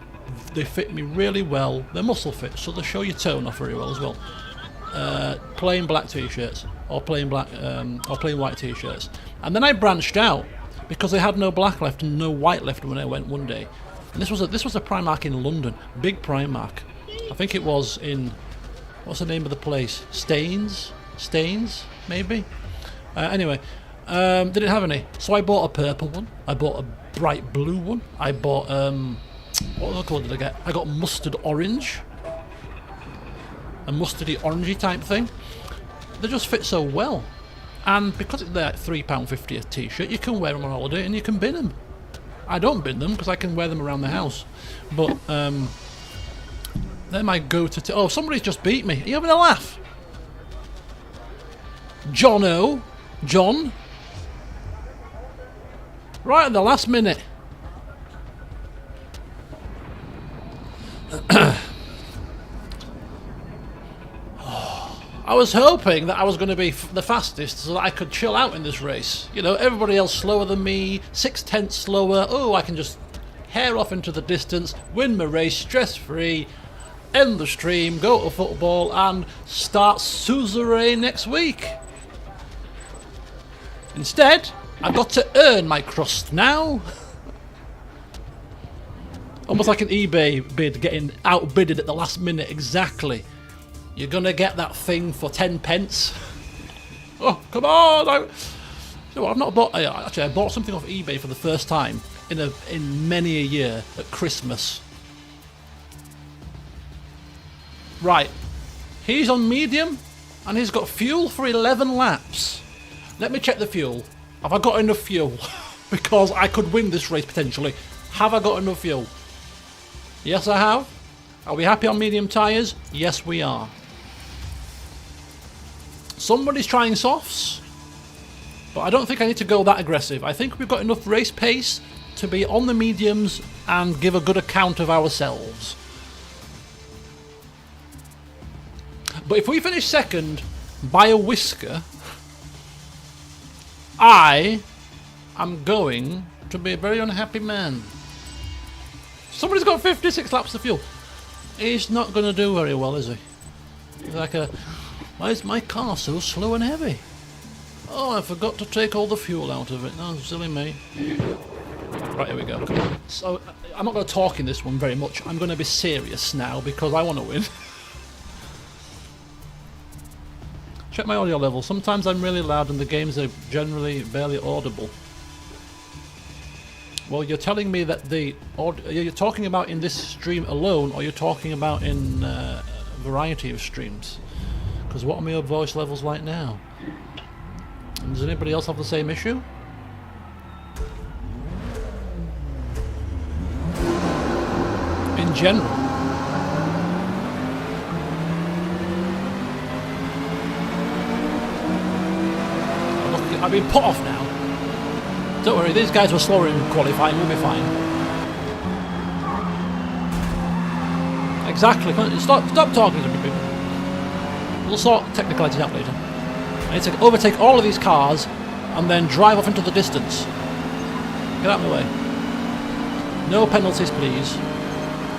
They fit me really well. They're muscle fit, so they show your tone off very well as well. Plain black t-shirts or plain white t-shirts. And then I branched out because they had no black left and no white left when I went one day. And this was a Primark in London, big Primark. I think it was in, what's the name of the place? Staines, maybe. Anyway. They didn't have any, so I bought a purple one. I bought a bright blue one. I bought what other colour did I get? I got mustard orange, a mustardy orangey type thing. They just fit so well, and because they're at £3.50 a t-shirt, you can wear them on holiday and you can bin them. I don't bin them because I can wear them around the house, but they're my go-to. Oh, somebody's just beat me. Are you having a laugh, John? Right at the last minute. I was hoping that I was going to be the fastest so that I could chill out in this race. You know, everybody else slower than me, 6/10 slower. Oh, I can just hair off into the distance, win my race stress-free, end the stream, go to football and start suzerain next week. Instead, I've got to earn my crust now. Almost like an eBay bid getting outbidded at the last minute. Exactly. You're gonna get that thing for 10 pence. Oh, come on! I've not bought. Actually, I bought something off eBay for the first time in many a year at Christmas. Right, he's on medium, and he's got fuel for 11 laps. Let me check the fuel. Have I got enough fuel? Because I could win this race potentially. Have I got enough fuel? Yes, I have. Are we happy on medium tyres? Yes, we are. Somebody's trying softs, but I don't think I need to go that aggressive. I think we've got enough race pace to be on the mediums and give a good account of ourselves. But if we finish second by a whisker, I am going to be a very unhappy man. Somebody's got 56 laps of fuel. He's not going to do very well, is he? He's like why is my car so slow and heavy? Oh, I forgot to take all the fuel out of it. Oh, silly me. Right, here we go. Come on. So, I'm not going to talk in this one very much. I'm going to be serious now because I want to win. Check my audio level. Sometimes I'm really loud and the games are generally barely audible. Well, you're telling me that you're talking about in this stream alone, or you're talking about in a variety of streams? Because what are my voice levels like now? And does anybody else have the same issue? In general. I've been put off now. Don't worry, these guys were slower in qualifying, we'll be fine. Exactly. Stop talking to me, people. We'll sort technicalities out later. I need to overtake all of these cars and then drive off into the distance. Get out of my way. No penalties, please.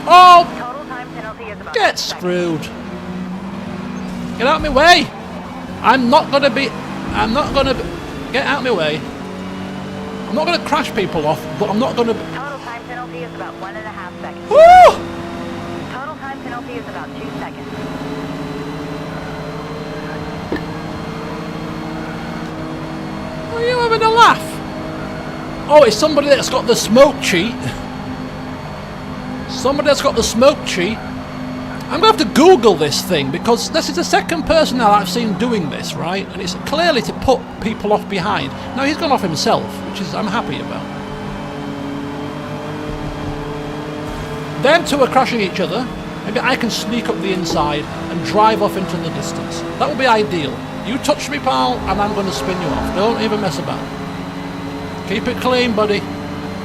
Oh! Total time penalty is about Get 6 seconds. screwed. Get out of my way. I'm not going to be... Get out of my way. I'm not going to crash people off, but I'm not going to... Total time penalty is about 1.5 seconds. Woo! Total time penalty is about 2 seconds. Are you having a laugh? Oh, it's somebody that's got the smoke cheat. Somebody that's got the smoke cheat. I'm going to have to Google this thing because this is the second person that I've seen doing this, right? And it's clearly to put people off behind. Now, he's gone off himself, which is I'm happy about. Them two are crashing each other. Maybe I can sneak up the inside and drive off into the distance. That would be ideal. You touch me, pal, and I'm going to spin you off. Don't even mess about. Keep it clean, buddy.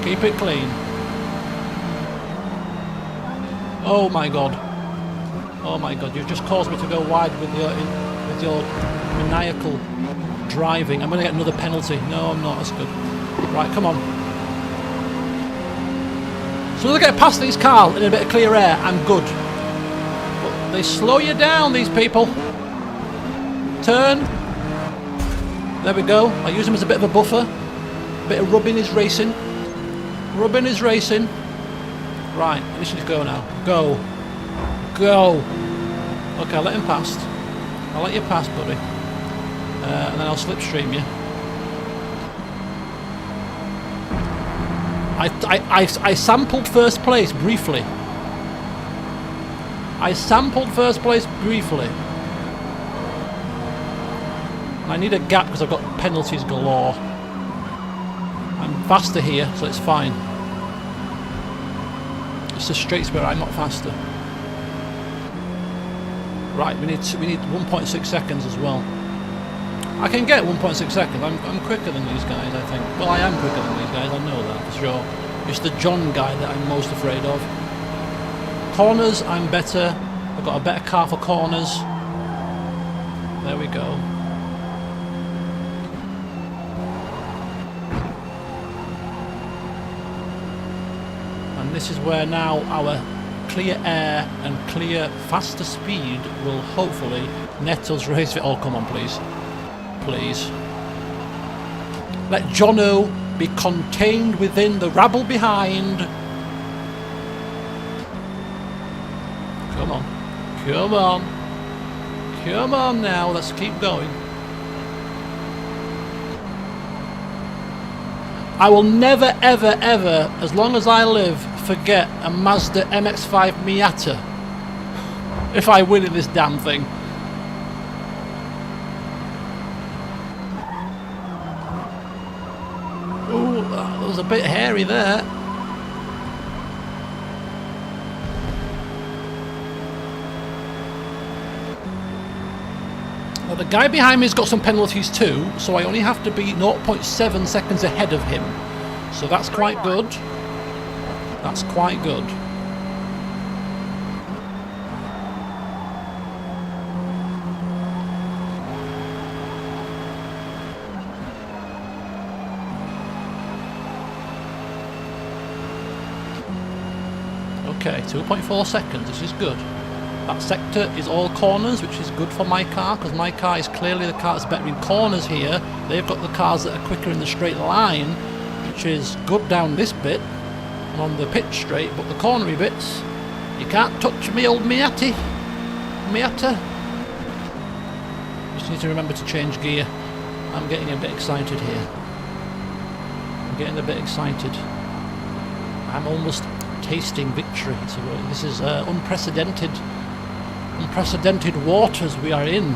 Keep it clean. Oh my god. Oh my god, you've just caused me to go wide with your maniacal driving. I'm going to get another penalty. No, I'm not. That's good. Right, come on. So as I get past these cars in a bit of clear air, I'm good. But they slow you down, these people. Turn. There we go. I use them as a bit of a buffer. A bit of rubbing is racing. Rubbing is racing. Right, this should go now. Go. Go. Okay, I'll let him past. I'll let you pass, buddy. And then I'll slipstream you. I sampled first place briefly. I need a gap because I've got penalties galore. I'm faster here, so it's fine. It's the straights where I'm not faster. Right, we need 1.6 seconds as well. I can get 1.6 seconds. I'm quicker than these guys, I think. Well, I am quicker than these guys. I know that for sure. It's the John guy that I'm most afraid of. Corners, I'm better. I've got a better car for corners. There we go. And this is where now our clear air and clear faster speed will hopefully net us race it. Oh, come on, please. Please. Let Jono be contained within the rabble behind. Come on. Come on. Come on now, let's keep going. I will never, ever, ever, as long as I live, forget a Mazda MX-5 Miata if I win in this damn thing. Ooh, that was a bit hairy there. Well, the guy behind me has got some penalties too, so I only have to be 0.7 seconds ahead of him. So that's quite good. That's quite good. Okay, 2.4 seconds, this is good. That sector is all corners, which is good for my car, because my car is clearly the car that's better in corners here. They've got the cars that are quicker in the straight line, which is good down this bit, and on the pitch straight, but the cornery bits, you can't touch me old Miata. Just need to remember to change gear. I'm getting a bit excited here. I'm getting a bit excited. I'm almost tasting victory. So this is unprecedented waters we are in.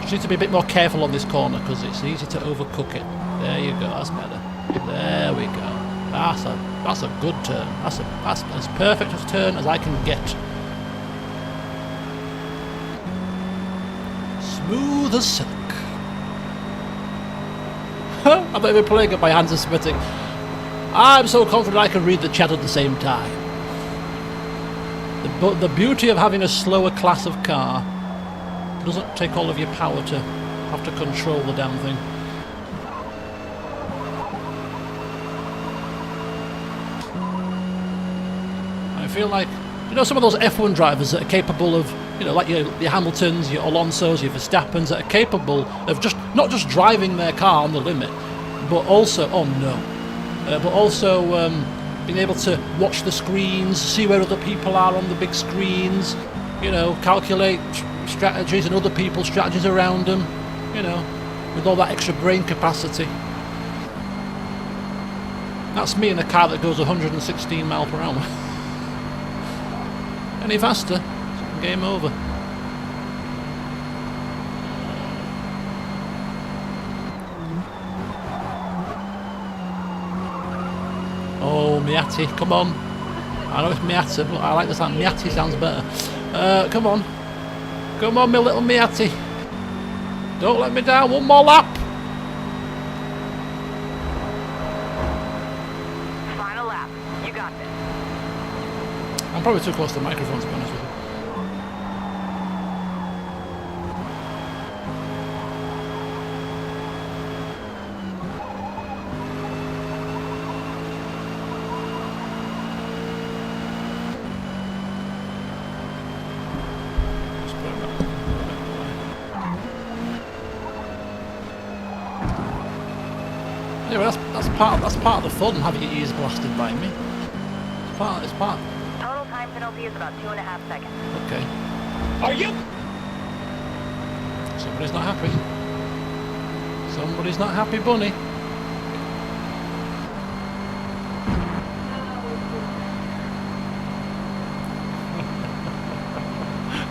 Just need to be a bit more careful on this corner because it's easy to overcook it. There you go, that's better. There we go. That's a good turn. That's as perfect a turn as I can get. Smooth as silk. I'm not even playing it, my hands are sweating. I'm so confident I can read the chat at the same time. But the beauty of having a slower class of car doesn't take all of your power to have to control the damn thing. I feel like, you know, some of those F1 drivers that are capable of, you know, like your Hamiltons, your Alonsos, your Verstappens, that are capable of just not just driving their car on the limit, but also, but also being able to watch the screens, see where other people are on the big screens, you know, calculate strategies and other people's strategies around them, you know, with all that extra brain capacity. That's me in a car that goes 116 miles per hour. Any faster, game over. Oh, Miati, come on. I know it's Miata, but I like the sound. Miati sounds better. Come on. Come on, my little Miati. Don't let me down. One more lap. Final lap. You got this. I'm probably too close to the microphone, to be honest with you. Anyway, that's part of the fun, having your ears blasted by me. It's part. Total time penalty is about 2.5 seconds. Okay. Are you? Somebody's not happy. Somebody's not happy, bunny.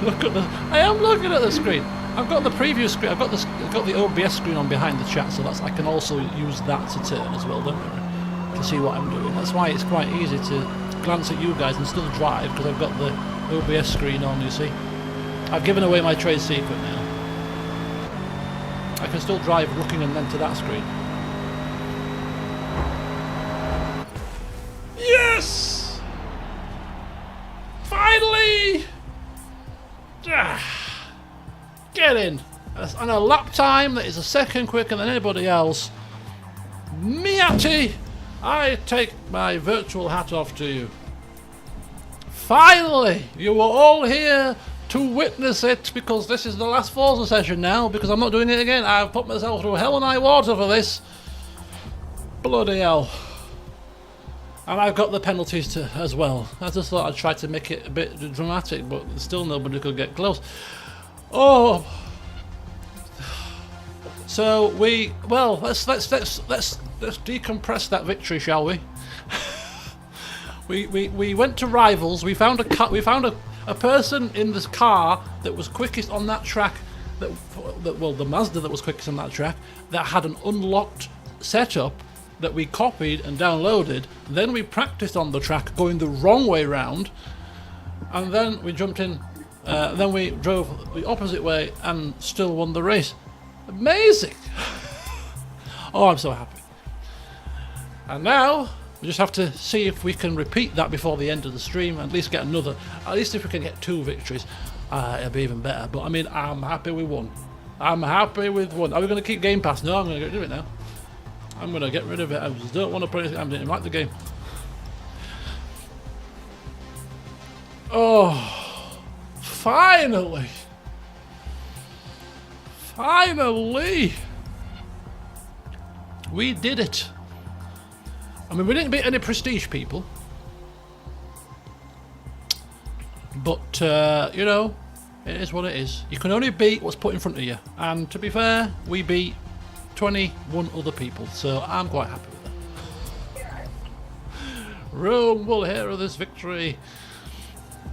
Look at the. I am looking at the screen. I've got the preview screen. I've got the OBS screen on behind the chat, so I can also use that to turn as well, don't worry, to see what I'm doing. That's why it's quite easy to glance at you guys and still drive, because I've got the OBS screen on. You see, I've given away my trade secret now. I can still drive looking and then to that screen. Yes! Finally! Get in! On a lap time that is a second quicker than anybody else. Miati! I take my virtual hat off to you. Finally! You were all here to witness it, because this is the last Forza session now, because I'm not doing it again. I've put myself through hell and high water for this. Bloody hell. And I've got the penalties as well. I just thought I'd try to make it a bit dramatic, but still nobody could get close. Oh. So let's decompress that victory, shall we? we went to rivals. We found a person in this car that was quickest on that track. The Mazda that was quickest on that track, that had an unlocked setup that we copied and downloaded. Then we practiced on the track going the wrong way round, and then we jumped in. Then we drove the opposite way and still won the race. Amazing! Oh, I'm so happy. And now we just have to see if we can repeat that before the end of the stream, at least get another. At least if we can get 2 victories, it'll be even better. But I mean, I'm happy with 1. I'm happy with 1. Are we going to keep Game Pass? No, I'm going to get rid of it now. I'm going to get rid of it. I just don't want to play it. I didn't like the game. Oh, finally! Finally! We did it. I mean, we didn't beat any prestige people. But, you know, it is what it is. You can only beat what's put in front of you. And to be fair, we beat 21 other people, so I'm quite happy with that. Rome will hear of this victory.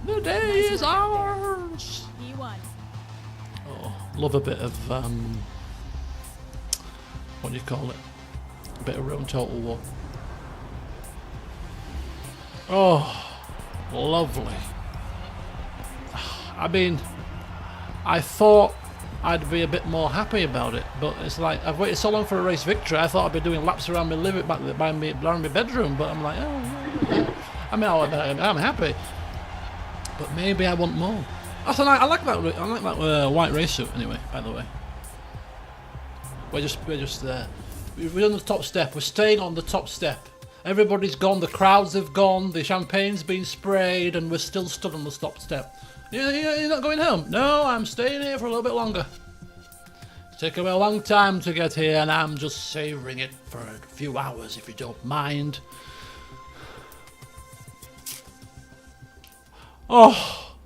The day is ours. He won. Oh, love a bit of what do you call it? A bit of Rome Total War. Oh, lovely. I mean, I thought I'd be a bit more happy about it, but it's like I've waited so long for a race victory. I thought I'd be doing laps around my living back around my bedroom, but I'm like, oh, I mean, I'm happy. But maybe I want more. I like that white race suit anyway. By the way, we're just there. We're on the top step. We're staying on the top step. Everybody's gone. The crowds have gone. The champagne's been sprayed, and we're still stood on the top step. You're not going home? No, I'm staying here for a little bit longer. It's taken me a long time to get here, and I'm just savouring it for a few hours, if you don't mind. Oh,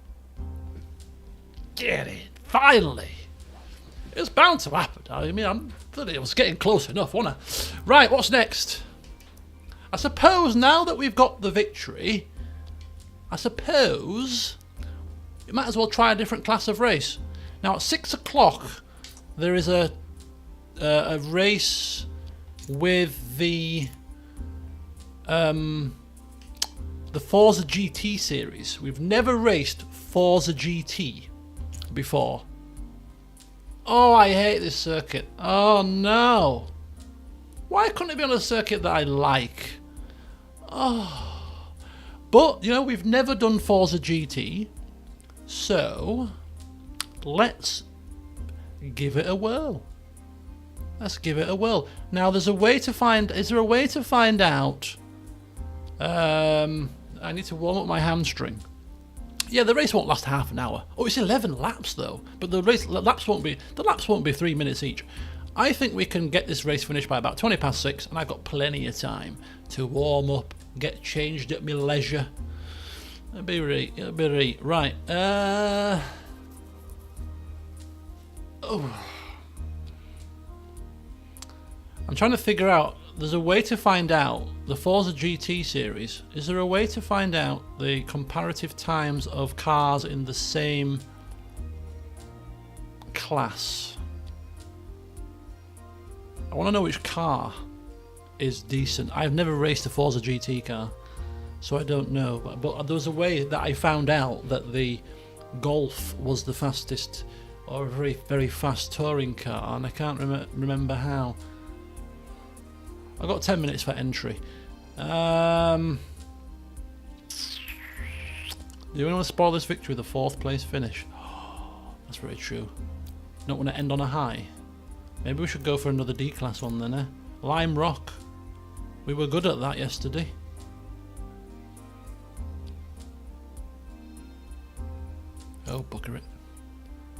get it! Finally, it's bound to happen. I mean, it was getting close enough, wasn't it? Right, what's next? I suppose now that we've got the victory, I suppose you might as well try a different class of race. Now at 6 o'clock, there is a race with the Forza GT series. We've never raced Forza GT before. Oh, I hate this circuit. Oh no. Why couldn't it be on a circuit that I like? Oh. But, you know, we've never done Forza GT. So, let's give it a whirl. Let's give it a whirl. Now, there's a way to find... Is there a way to find out... I need to warm up my hamstring. Yeah, the race won't last half an hour. Oh, it's 11 laps though. But the laps won't be 3 minutes each. I think we can get this race finished by about 20 past 6, and I've got plenty of time to warm up, get changed at my leisure. It'll be right. Right. Oh. I'm trying to figure out. There's a way to find out the Forza GT series. Is there a way to find out the comparative times of cars in the same class? I want to know which car is decent. I've never raced a Forza GT car, so I don't know. But there was a way that I found out that the Golf was the fastest, or a very, very fast touring car, and I can't remember how. I've got 10 minutes for entry. Do you want to spoil this victory with a 4th place finish? Oh, that's very true. Not want to end on a high. Maybe we should go for another D-class one then, eh? Lime Rock. We were good at that yesterday. Oh, bugger it.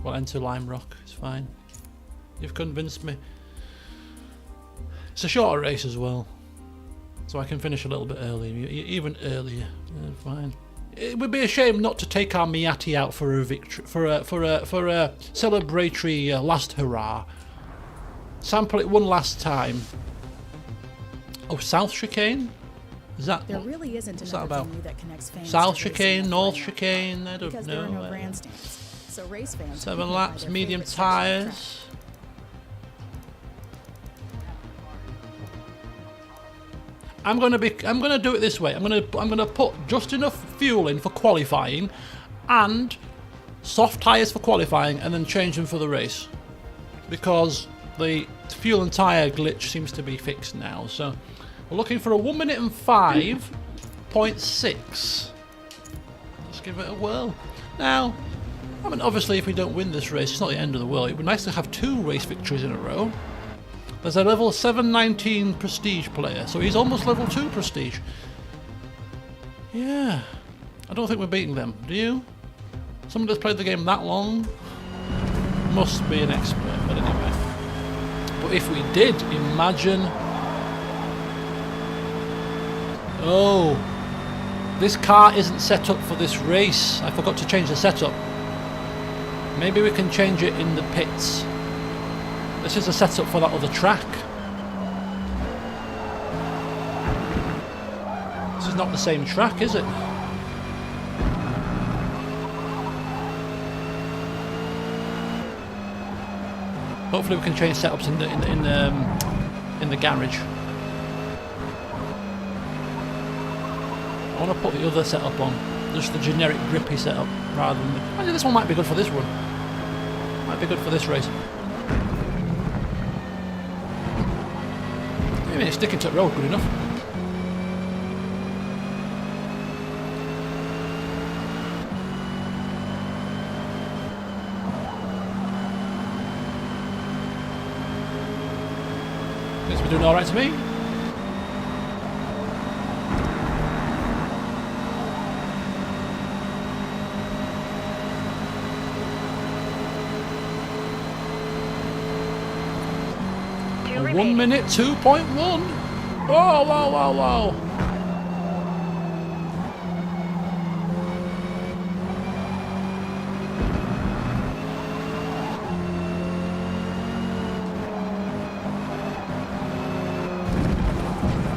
We'll enter Lime Rock. It's fine. You've convinced me. It's a shorter race as well, so I can finish a little bit earlier, even earlier. Yeah, fine. It would be a shame not to take our Miati out for a victory, for a celebratory last hurrah. Sample it one last time. Oh, South Chicane? Is that there really isn't another venue that connects fans South to Chicane, North Chicane? I don't because know. there are no grandstands, so race fans 7 laps, medium tyres. I'm gonna do it this way. I'm gonna put just enough fuel in for qualifying, and soft tyres for qualifying, and then change them for the race, because the fuel and tyre glitch seems to be fixed now. So we're looking for a 1 minute and 5.6. Let's give it a whirl. Now, I mean, obviously, if we don't win this race, it's not the end of the world. It would be nice to have 2 race victories in a row. There's a level 719 prestige player, so he's almost level 2 prestige. Yeah, I don't think we're beating them. Do you? Someone that's played the game that long must be an expert, but anyway. But if we did, imagine... Oh, this car isn't set up for this race. I forgot to change the setup. Maybe we can change it in the pits. This is a setup for that other track. This is not the same track, is it? Hopefully we can change setups in the garage. I want to put the other setup on, just the generic grippy setup, rather than... Actually, this one might be good for this one. Might be good for this race. I mean, it's sticking to the road good enough. You're doing alright to me? Two 1 remaining. minute 2.1. Whoa, whoa, whoa, whoa.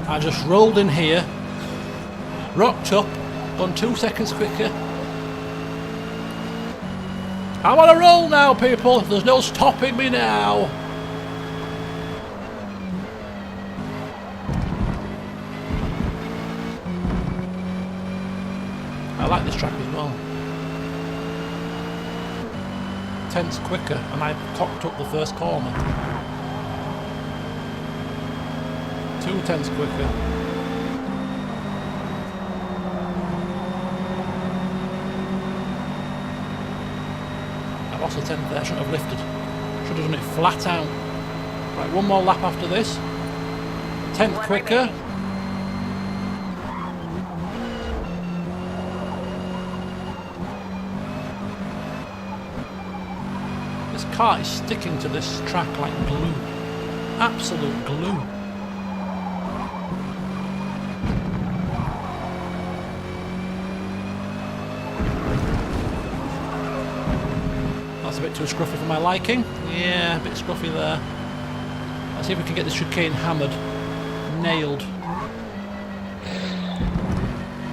I just rolled in here, rocked up, gone 2 seconds quicker. I'm on a roll now, people. There's no stopping me now. I like this track as well. 10's quicker, and I cocked up the first corner. 2 tenths quicker. I lost a tenth there, I shouldn't have lifted. Should have done it flat out. Right, 1 more lap after this. 10th One quicker. remaining. This car is sticking to this track like glue. Absolute glue. That's a bit too scruffy for my liking. Yeah, a bit scruffy there. Let's see if we can get this chicane hammered. Nailed.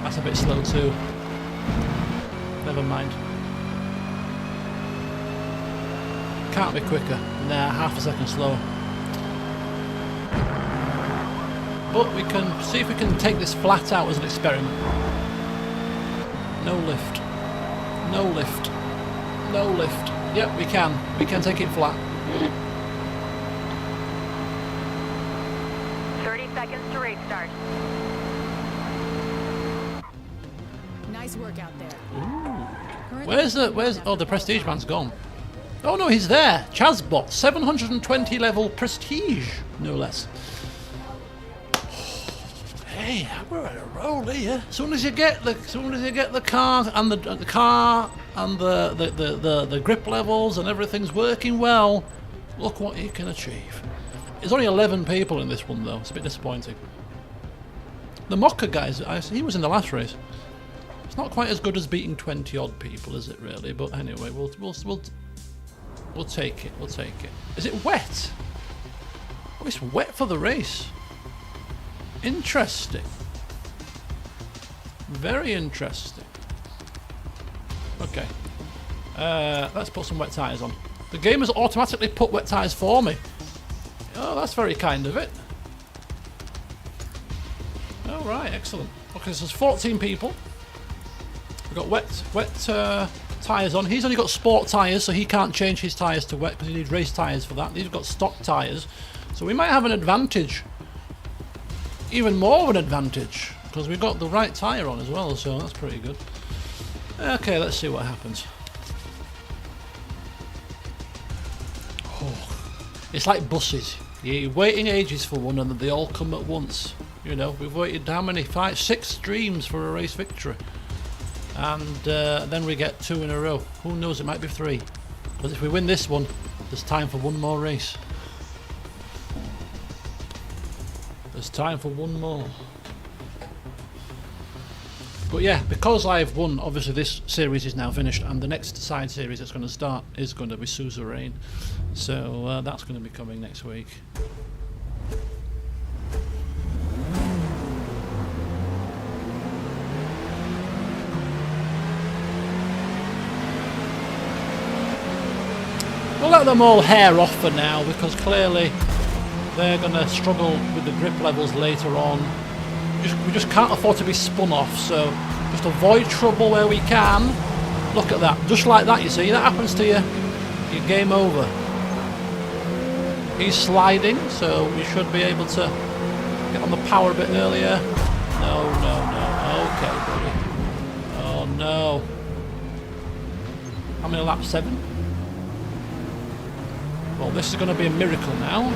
That's a bit slow too. Never mind. Can't be quicker. Nah, half a second slower. But we can see if we can take this flat out as an experiment. No lift. No lift. No lift. Yep, we can. We can take it flat. 30 seconds to race start. Nice work out there. Where's the Prestige man's gone? Oh no, he's there. Chazbot, 720 level Prestige, no less. Hey, we're on a roll here. As soon as you get the car and the car and the grip levels and everything's working well, look what you can achieve. There's only 11 people in this one though. It's a bit disappointing. The Mocha guys, he was in the last race. It's not quite as good as beating 20 odd people, is it really? But anyway, we'll take it. We'll take it. Is it wet? Oh, it's wet for the race. Interesting. Very interesting. Okay. Let's put some wet tyres on. The game has automatically put wet tyres for me. Oh, that's very kind of it. All right, excellent. Okay, so there's 14 people. We've got wet tyres on. He's only got sport tyres, so he can't change his tyres to wet because he needs race tyres for that. These have got stock tyres, so we might have an advantage. Even more of an advantage because we've got the right tyre on as well, so that's pretty good. Okay, let's see what happens. Oh, it's like buses. You're waiting ages for one and they all come at once. You know, we've waited how many? 5, 6 streams for a race victory. And then we get 2 in a row. Who knows, it might be 3. Because if we win this one, there's time for one more race. There's time for one more. But yeah, because I've won, obviously this series is now finished, and the next side series that's going to start is going to be Suzerain. So that's going to be coming next week. We'll let them all hair off for now, because clearly they're going to struggle with the grip levels later on. We just can't afford to be spun off, so just avoid trouble where we can. Look at that, just like that, you see, that happens to you, you're game over. He's sliding, so we should be able to get on the power a bit earlier. No, okay, buddy. Oh no. How many laps? 7? Well, this is going to be a miracle now.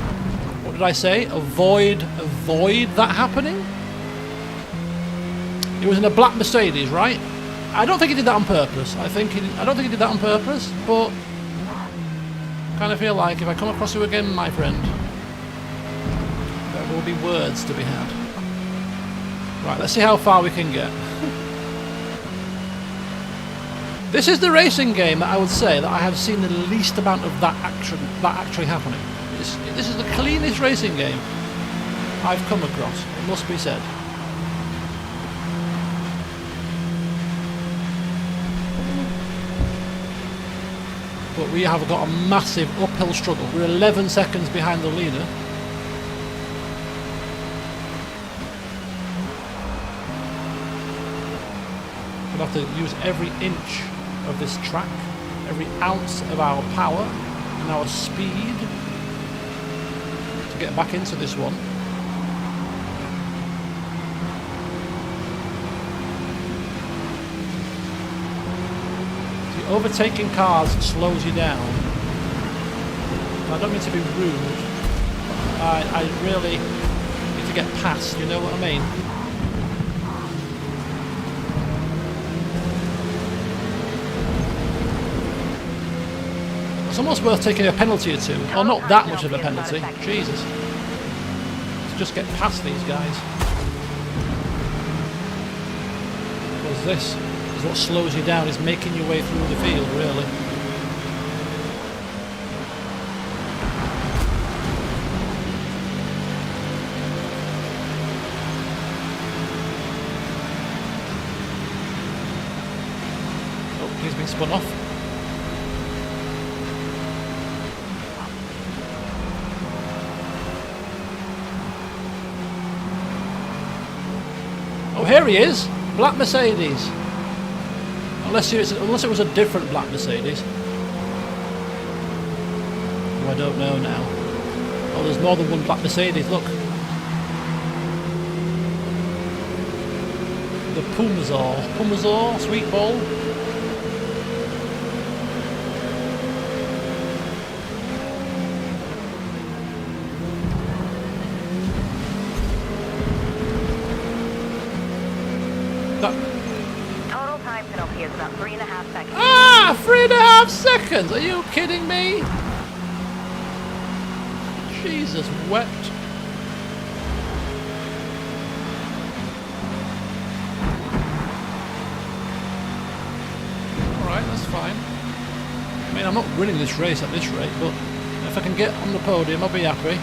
What did I say? Avoid that happening? He was in a black Mercedes, right? I don't think he did that on purpose. I don't think he did that on purpose, but I kind of feel like if I come across you again, my friend, there will be words to be had. Right, let's see how far we can get. This is the racing game that I would say that I have seen the least amount of that actually happening. This is the cleanest racing game I've come across, it must be said. But we have got a massive uphill struggle. We're 11 seconds behind the leader. We'll have to use every inch of this track, every ounce of our power and our speed to get back into this one. See, overtaking cars slows you down. I don't mean to be rude. I really need to get past, you know what I mean? It's almost worth taking a penalty or two. Or not that much of a penalty. Jesus. To just get past these guys. Because this is what slows you down, is making your way through the field, really. Oh, he's been spun off. Oh, here he is! Black Mercedes. Unless it was a different black Mercedes. Oh, I don't know now. Oh, there's more than one black Mercedes, look. The Pumazor, Sweet Ball. Total time penalty is about 3.5 seconds. Ah! 3.5 seconds! Are you kidding me? Jesus wept. Alright, that's fine. I mean, I'm not winning this race at this rate, but if I can get on the podium, I'll be happy.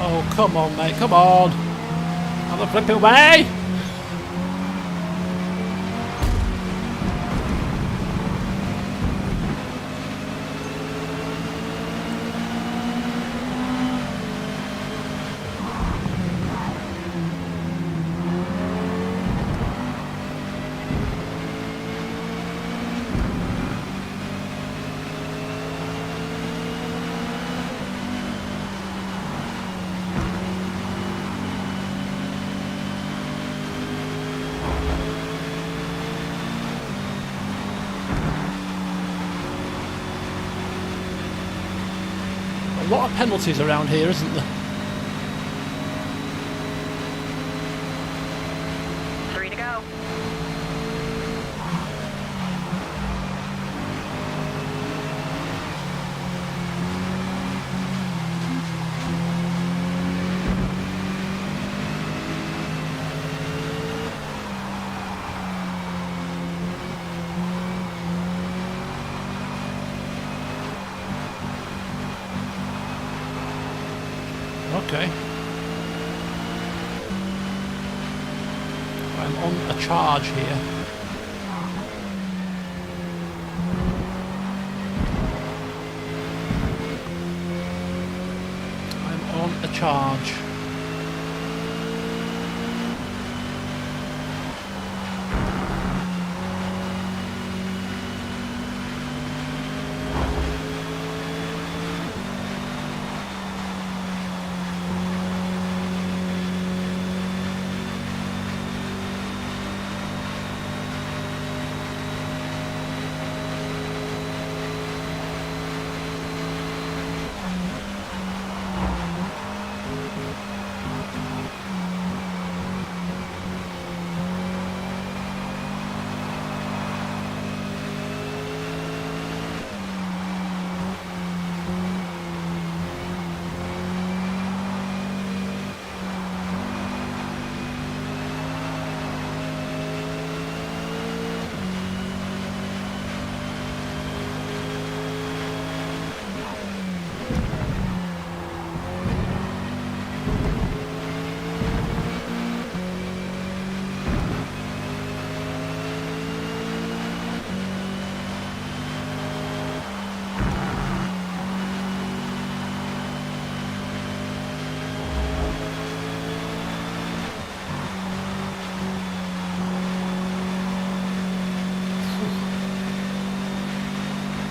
Oh, come on, mate, come on! Out the flipping way! A lot of penalties around here, isn't there? 3 to go. Okay. I'm on a charge here. I'm on a charge.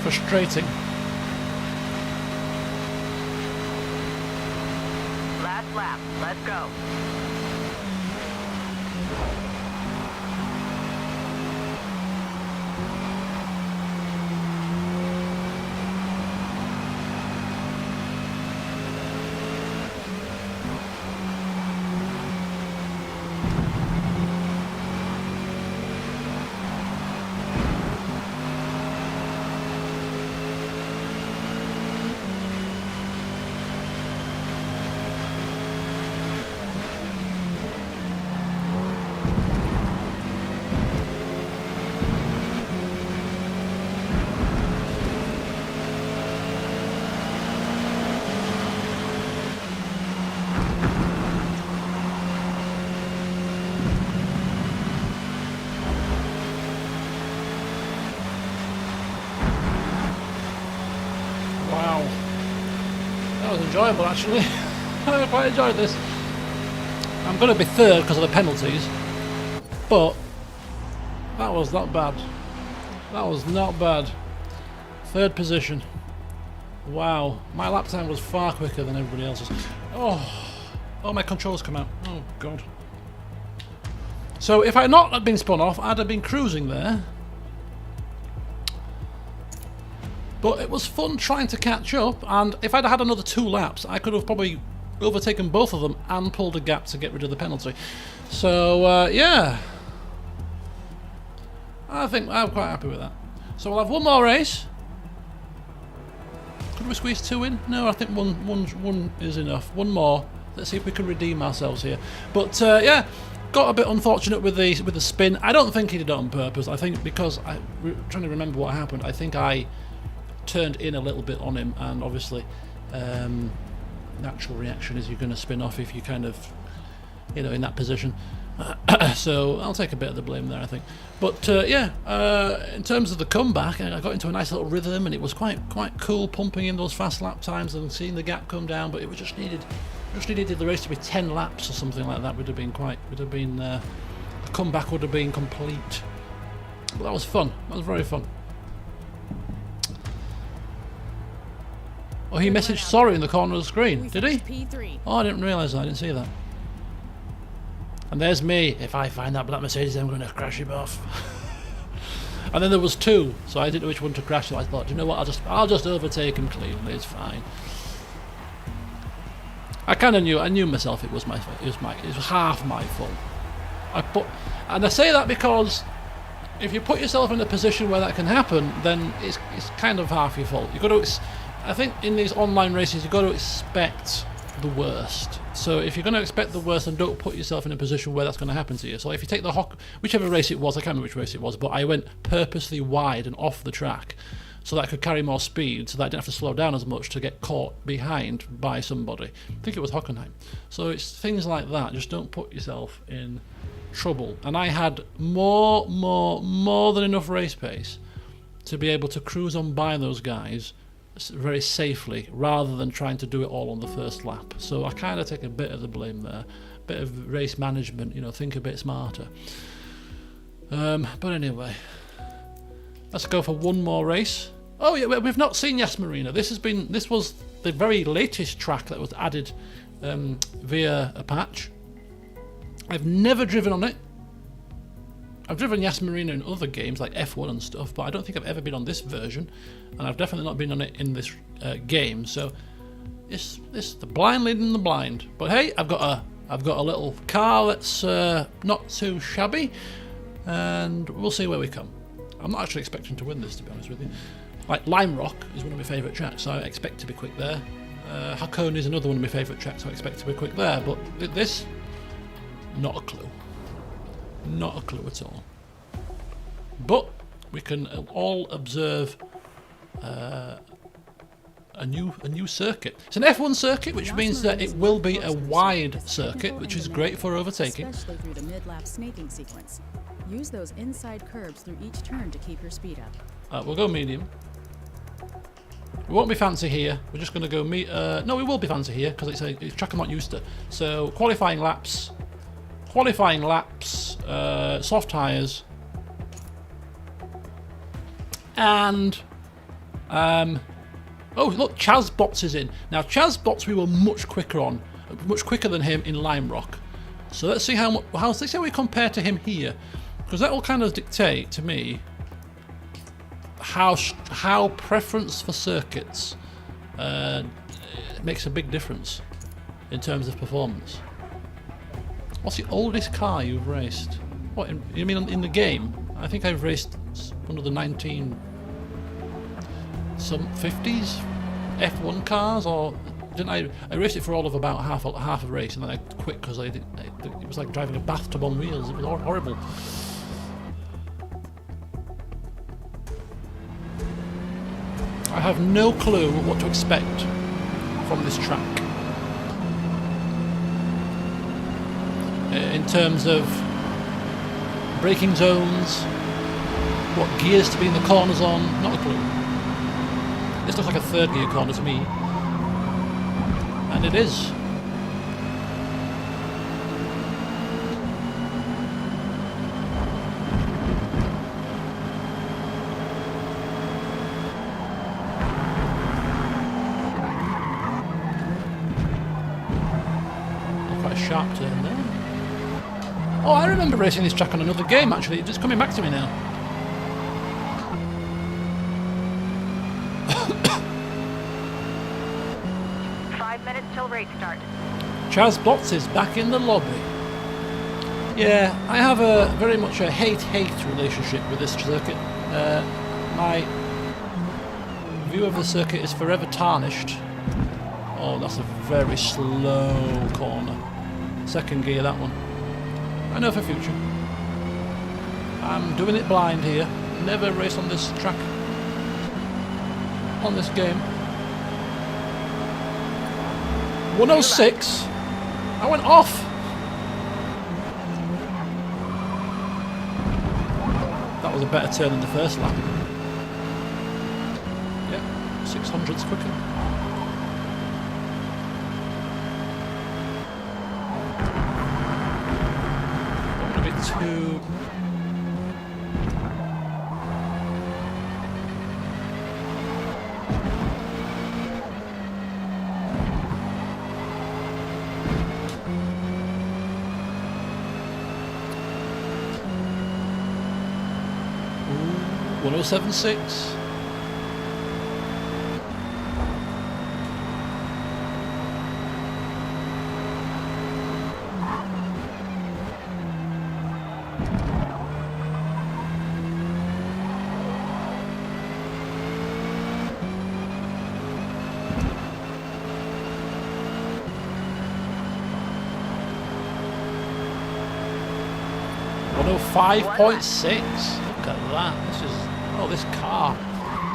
frustrating. Last lap. Let's go. Wow. That was enjoyable, actually. I quite enjoyed this. I'm going to be third because of the penalties, but that was not bad. That was not bad. Third position. Wow. My lap time was far quicker than everybody else's. Oh, my controls come out. Oh, God. So if I had not been spun off, I'd have been cruising there. But it was fun trying to catch up, and if I'd had another 2 laps, I could have probably overtaken both of them and pulled a gap to get rid of the penalty. So, yeah. I think I'm quite happy with that. So we'll have one more race. Could we squeeze 2 in? No, I think one is enough. One more. Let's see if we can redeem ourselves here. But, yeah. Got a bit unfortunate with the spin. I don't think he did it on purpose. I think because I'm trying to remember what happened. I think I turned in a little bit on him, and obviously natural reaction is you're going to spin off if you kind of, you know, in that position. So I'll take a bit of the blame there, I think. But yeah, in terms of the comeback, I got into a nice little rhythm, and it was quite cool pumping in those fast lap times and seeing the gap come down. But it was just needed the race to be 10 laps or something like that. The comeback would have been complete. But that was fun. That was very fun. Oh, he messaged sorry in the corner of the screen, did he? P3. Oh, I didn't realise that. I didn't see that. And there's me. If I find that black Mercedes, I'm going to crash him off. And then there was 2, so I didn't know which one to crash. So I thought, you know what? I'll just overtake him cleanly. It's fine. I kind of knew. I knew myself. It was half my fault. And I say that because if you put yourself in a position where that can happen, then it's kind of half your fault. You've got to. I think in these online races, you've got to expect the worst. So if you're going to expect the worst, then don't put yourself in a position where that's going to happen to you. So if you take whichever race it was, I can't remember which race it was, but I went purposely wide and off the track so that I could carry more speed, so that I didn't have to slow down as much to get caught behind by somebody. I think it was Hockenheim. So it's things like that. Just don't put yourself in trouble. And I had more than enough race pace to be able to cruise on by those guys very safely, rather than trying to do it all on the first lap. So I kind of take a bit of the blame there, a bit of race management, you know, think a bit smarter. But anyway, let's go for one more race. Oh yeah, we've not seen Yas Marina. This was the very latest track that was added via a patch. I've never driven on it. I've driven Yas Marina in other games like F1 and stuff, but I don't think I've ever been on this version, and I've definitely not been on it in this game. So it's the blind leading the blind. But hey, I've got a little car that's not too shabby, and we'll see where we come. I'm not actually expecting to win this, to be honest with you. Like Lime Rock is one of my favourite tracks, so I expect to be quick there. Hakone is another one of my favourite tracks, so I expect to be quick there. But this, not a clue. Not a clue at all. But we can all observe a new circuit. It's an F1 circuit, which means that it will be a wide circuit, which is great for overtaking. Especially through the mid-lap snaking sequence. Use those inside curbs through each turn to keep your speed up. We'll go medium. We won't be fancy here. We're just going to go no, we will be fancy here because it's a track I'm not used to. So qualifying laps, soft tyres, and Oh, look, Chazbots is in. Now, Chazbots we were much quicker than him in Lime Rock. So let's see let's see how we compare to him here, because that will kind of dictate to me how preference for circuits makes a big difference in terms of performance. What's the oldest car you've raced? What, you mean in the game? I think I've raced one of the 19 some 50s F1 cars, or didn't I? I raced it for all of about half a race, and then I quit because it was like driving a bathtub on wheels. It was horrible. I have no clue what to expect from this track in terms of braking zones, what gears to be in the corners on. Not a clue. This looks like a third gear corner to me, and it is. Quite a sharp turn there. Oh, I remember racing this track on another game actually. It's just coming back to me now. Race start. Chazbots is back in the lobby. Yeah, I have very much a hate-hate relationship with this circuit. My view of the circuit is forever tarnished. Oh, that's a very slow corner. Second gear, that one. I know for future. I'm doing it blind here. Never race on this track. On this game. 106. I went off. That was a better turn than the first lap. Yep, 600s quicker. Don't want to be too. Ooh, 1076. Oh, 5.6. Look at that. This is, oh, this car.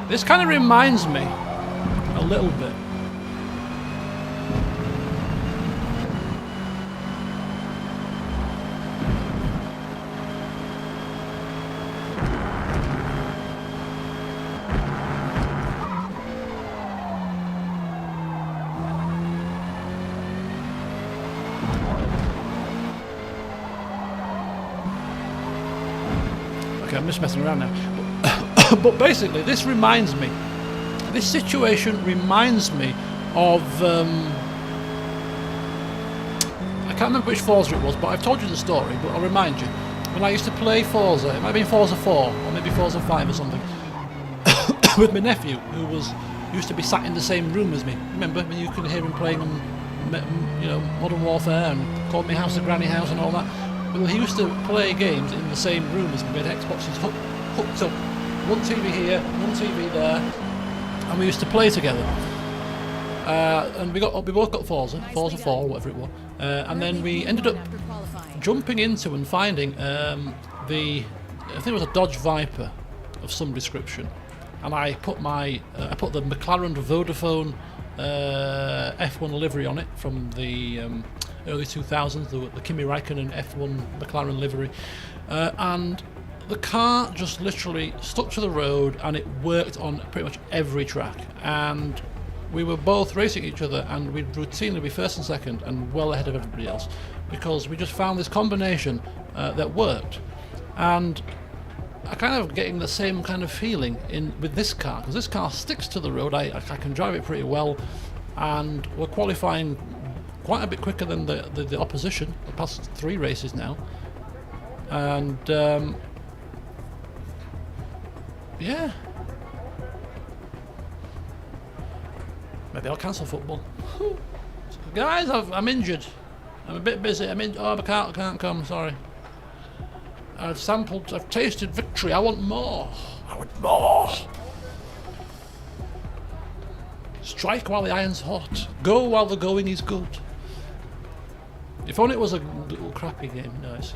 This kind of reminds me a little bit. I'm just messing around now. But basically, this reminds me, this situation reminds me of, I can't remember which Forza it was, but I've told you the story, but I'll remind you. When I used to play Forza, it might have been Forza 4, or maybe Forza 5 or something, with my nephew, who used to be sat in the same room as me. Remember, when you could hear him playing on, you know, Modern Warfare, and Called Me House, the Granny House and all that. Well, he used to play games in the same room as me. We had Xboxes hooked up. One TV here, one TV there. And we used to play together. And we both got Forza 4, whatever it was. And then we ended up jumping into and finding I think it was a Dodge Viper of some description. And I put the McLaren Vodafone F1 livery on it from the early 2000s, the Kimi Räikkönen F1 McLaren livery, and the car just literally stuck to the road, and it worked on pretty much every track. And we were both racing each other, and we'd routinely be first and second, and well ahead of everybody else, because we just found this combination that worked. And I kind of getting the same kind of feeling with this car, because this car sticks to the road. I can drive it pretty well, and we're qualifying quite a bit quicker than the opposition. The past 3 races now, and yeah, maybe I'll cancel football. Guys, I'm injured. I'm a bit busy. Oh, I can't come. Sorry. I've tasted victory. I want more. I want more. Strike while the iron's hot. Go while the going is good. If only it was a little crappy game. No, it's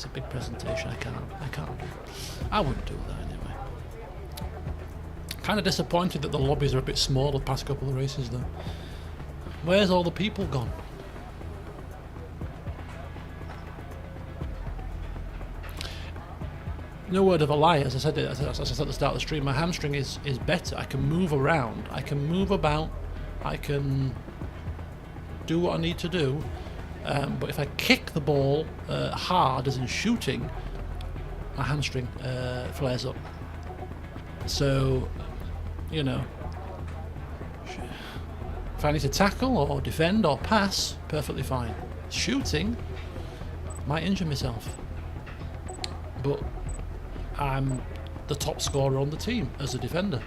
a big presentation. I can't do it. I wouldn't do that anyway. Kind of disappointed that the lobbies are a bit small the past couple of races though. Where's all the people gone? No word of a lie, as I said at the start of the stream, my hamstring is better. I can move around, I can move about, I can do what I need to do, but if I kick the ball hard, as in shooting, my hamstring flares up. So, you know, if I need to tackle or defend or pass, perfectly fine. Shooting, might injure myself. But I'm the top scorer on the team as a defender.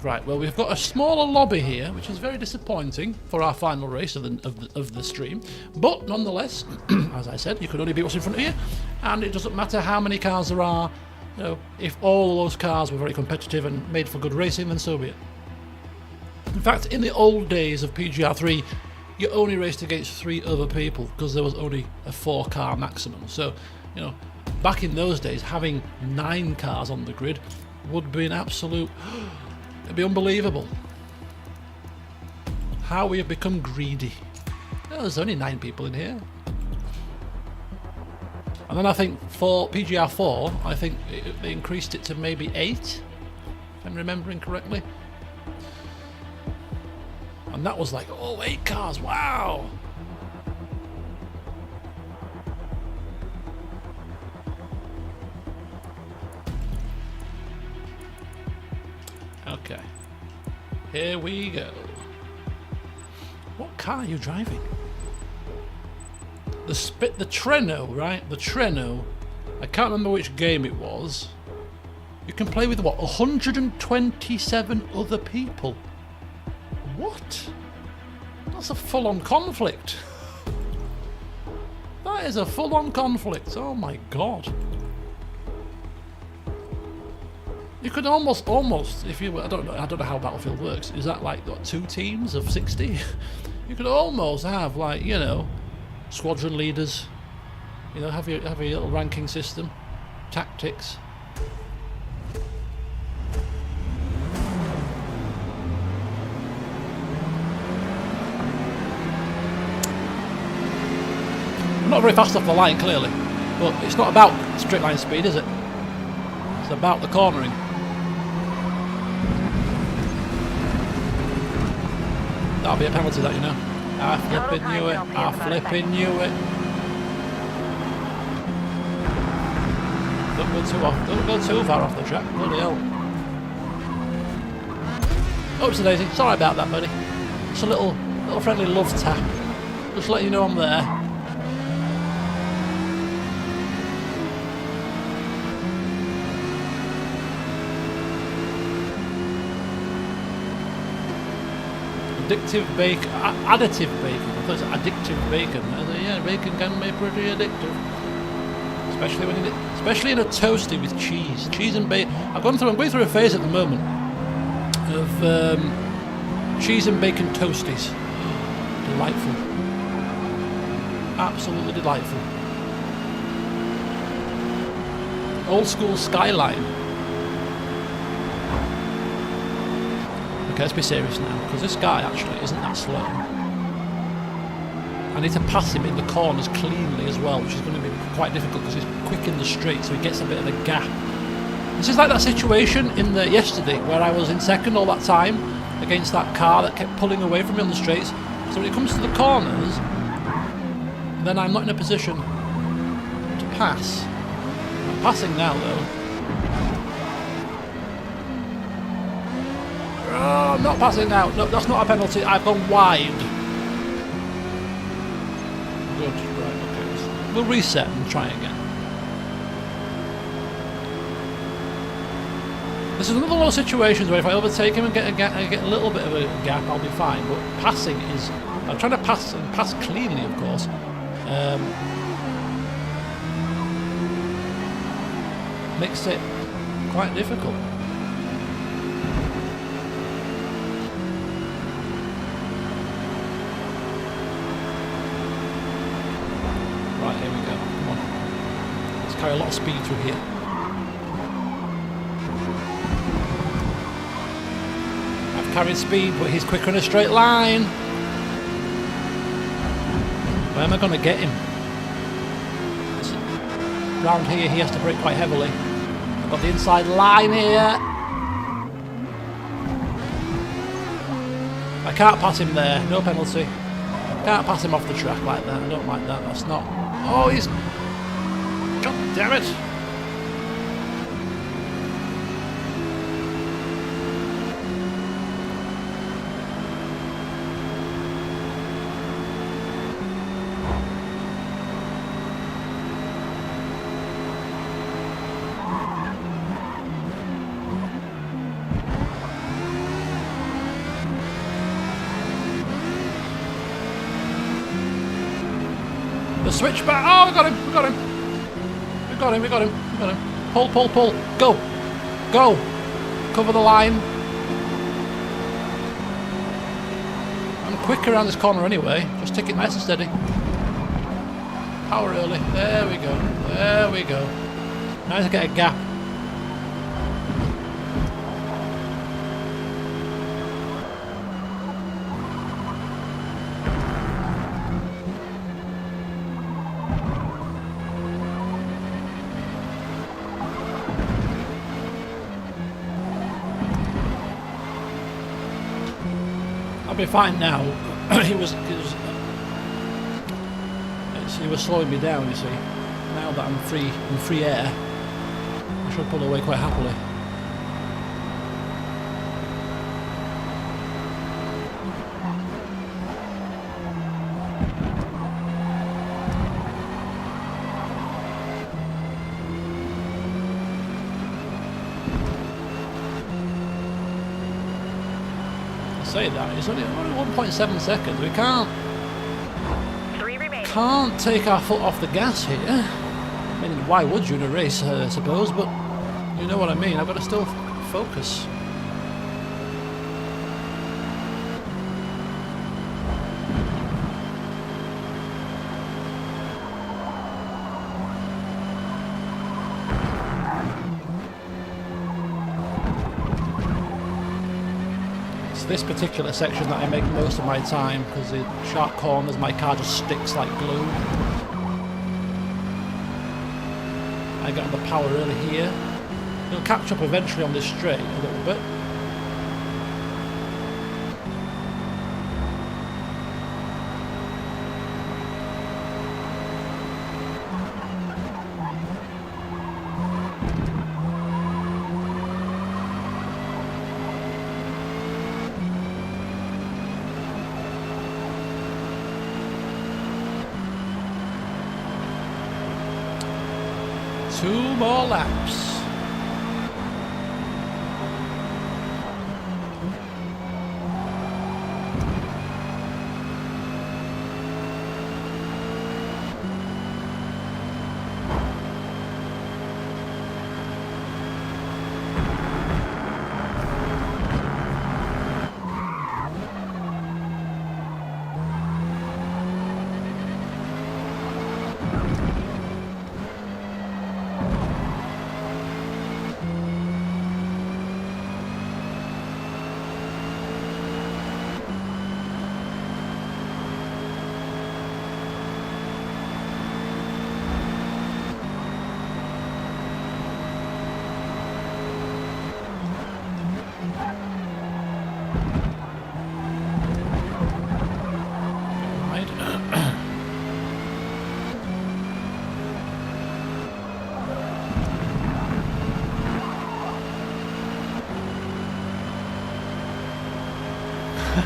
Right, well, we've got a smaller lobby here, which is very disappointing for our final race of the stream. But nonetheless, as I said, you can only beat what's in front of you, and it doesn't matter how many cars there are. You know, if all of those cars were very competitive and made for good racing, then so be it. In fact, in the old days of PGR3, you only raced against 3 other people because there was only a 4-car maximum. So, you know, back in those days, having 9 cars on the grid would be an absolute... it'd be unbelievable. How we have become greedy. Oh, there's only 9 people in here. And then I think for PGR4, I think they increased it to maybe 8, if I'm remembering correctly. And that was like, oh, 8 cars, wow! Okay. Here we go. What car are you driving? The Treno, right? The Treno. I can't remember which game it was. You can play with, what, 127 other people? What? That's a full-on conflict. That is a full-on conflict. Oh my god. You could almost, if you, I don't know how Battlefield works. Is that like what, 2 teams of 60? You could almost have, like, you know, squadron leaders. You know, have your little ranking system, tactics. I'm not very fast off the line, clearly, but it's not about straight line speed, is it? It's about the cornering. That'll be a penalty, that, you know. I flipping knew it. I flipping knew it. Don't go too off. Don't go too far off the track. Bloody hell. Oops, daisy. Sorry about that, buddy. It's a little friendly love tap. Just letting you know I'm there. Additive bacon, additive bacon. I thought it was addictive bacon. Yeah, bacon can be pretty addictive, especially in a toasty with cheese and bacon. I'm going through a phase at the moment of cheese and bacon toasties. Delightful, absolutely delightful. Old school Skyline. Okay, let's be serious now, because this guy actually isn't that slow. I need to pass him in the corners cleanly as well, which is going to be quite difficult because he's quick in the straight, so he gets a bit of a gap. This is like that situation in yesterday where I was in second all that time against that car that kept pulling away from me on the straights. So when it comes to the corners, then I'm not in a position to pass. I'm passing now though. Oh, I'm not passing now. No, that's not a penalty. I've gone wide. Good. Right. Okay. We'll reset and try again. This is another one of those situations where if I overtake him and get a little bit of a gap, I'll be fine. But passing is... I'm trying to pass and pass cleanly, of course. Makes it quite difficult. Right, here we go. Come on. Let's carry a lot of speed through here. I've carried speed, but he's quicker in a straight line. Where am I going to get him? Round here, he has to brake quite heavily. I've got the inside line here. I can't pass him there. No penalty. Can't pass him off the track like that. I don't like that. That's not... Oh, he's... God damn it. The switchback. Oh, we got him. We got him. We got him. We got him. We got him. Pull, pull, pull. Go. Go. Cover the line. I'm quick around this corner anyway. Just take it nice and steady. Power early. There we go. There we go. Nice to get a gap. I'll be fine now. he was slowing me down, you see. Now that I'm in free air, I should pull away quite happily. Say that it's only 1.7 seconds. We can't take our foot off the gas here. I mean, why would you in a race, I suppose, but you know what I mean. I've got to still focus. This particular section that I make most of my time, because the sharp corners my car just sticks like glue. I get on the power early here. It'll catch up eventually on this straight a little bit. Two more laps.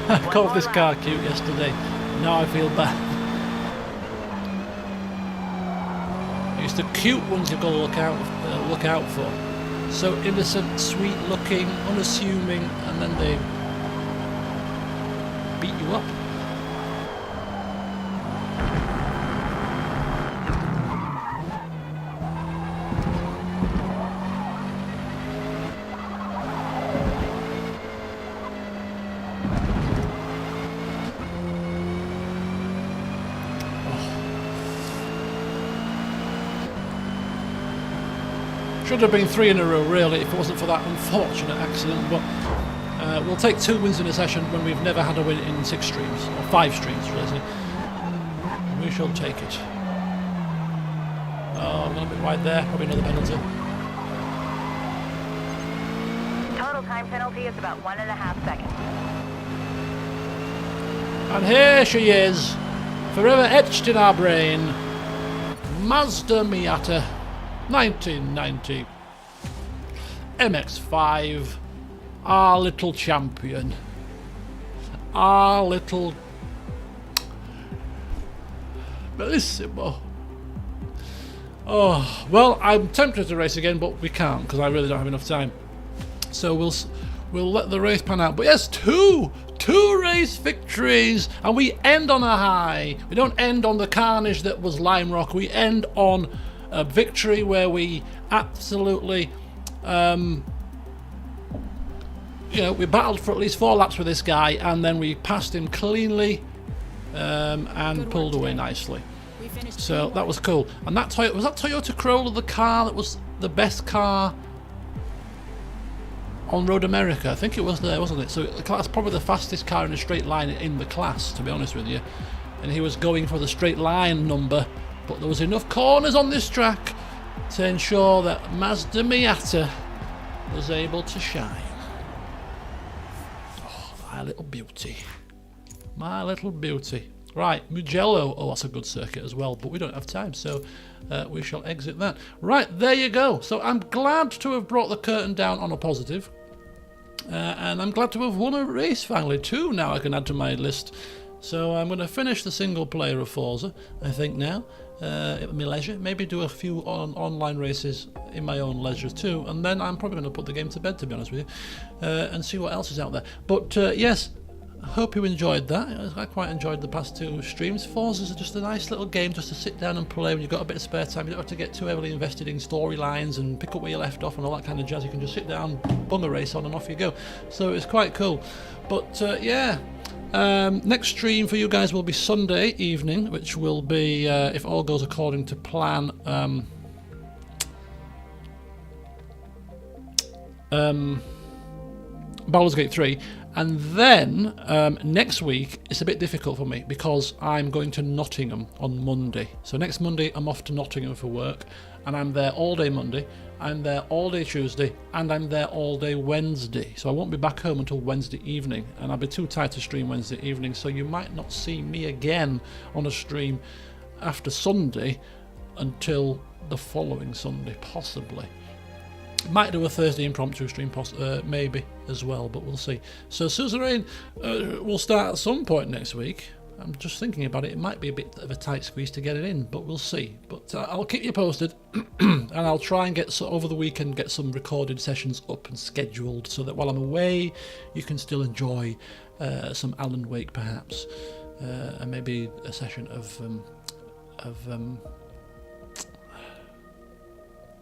I called this car cute yesterday. Now I feel bad. It's the cute ones you've got to look out for. So innocent, sweet looking, unassuming, and then they beat you up. Should have been 3 in a row, really, if it wasn't for that unfortunate accident. But we'll take 2 wins in a session when we've never had a win in 6 streams, or 5 streams, really. We shall take it. Oh, I'm a little bit wide there. Probably another penalty. Total time penalty is about 1.5 seconds. And here she is, forever etched in our brain, Mazda Miata. 1990 MX-5, our little champion, our little bellissimo. Oh well, I'm tempted to race again, but we can't because I really don't have enough time. So we'll let the race pan out. But yes, two race victories, and we end on a high. We don't end on the carnage that was Lime Rock. We end on a victory where we absolutely, we battled for at least 4 laps with this guy, and then we passed him cleanly and pulled away nicely. So that was cool. And that Toyota Corolla the car that was the best car on Road America? I think it was there, wasn't it? So that's probably the fastest car in a straight line in the class, to be honest with you. And he was going for the straight line number. But there was enough corners on this track to ensure that Mazda Miata was able to shine. Oh, my little beauty. My little beauty. Right, Mugello. Oh, that's a good circuit as well, but we don't have time, so we shall exit that. Right, there you go. So I'm glad to have brought the curtain down on a positive. And I'm glad to have won a race finally, 2 now I can add to my list. So I'm going to finish the single player of Forza, I think now. At my leisure, maybe do a few online races in my own leisure too, and then I'm probably going to put the game to bed, to be honest with you, and see what else is out there. But yes, I hope you enjoyed that. I quite enjoyed the past 2 streams. Forza's just a nice little game just to sit down and play when you've got a bit of spare time. You don't have to get too heavily invested in storylines and pick up where you left off and all that kind of jazz. You can just sit down, bung a race on, and off you go. So it's quite cool. But yeah. Next stream for you guys will be Sunday evening, which will be, if all goes according to plan, Baldur's Gate 3. And then next week it's a bit difficult for me because I'm going to Nottingham on Monday. So next Monday I'm off to Nottingham for work, and I'm there all day Monday, I'm there all day Tuesday, and I'm there all day Wednesday. So I won't be back home until Wednesday evening, and I'll be too tired to stream Wednesday evening, so you might not see me again on a stream after Sunday until the following Sunday, possibly. Might do a Thursday impromptu stream, maybe as well, but we'll see. So Suzerain will start at some point next week. I'm just thinking about it. It might be a bit of a tight squeeze to get it in, but we'll see. But I'll keep you posted, and I'll try and get over the weekend get some recorded sessions up and scheduled so that while I'm away, you can still enjoy some Alan Wake perhaps, and maybe a session of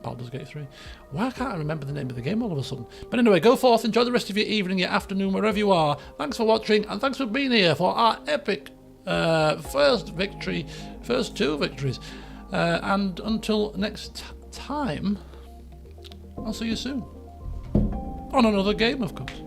Baldur's Gate 3. Why can't I remember the name of the game all of a sudden? But anyway, go forth, enjoy the rest of your evening, your afternoon, wherever you are. Thanks for watching, and thanks for being here for our epic first 2 victories. And until next time, I'll see you soon. On another game, of course.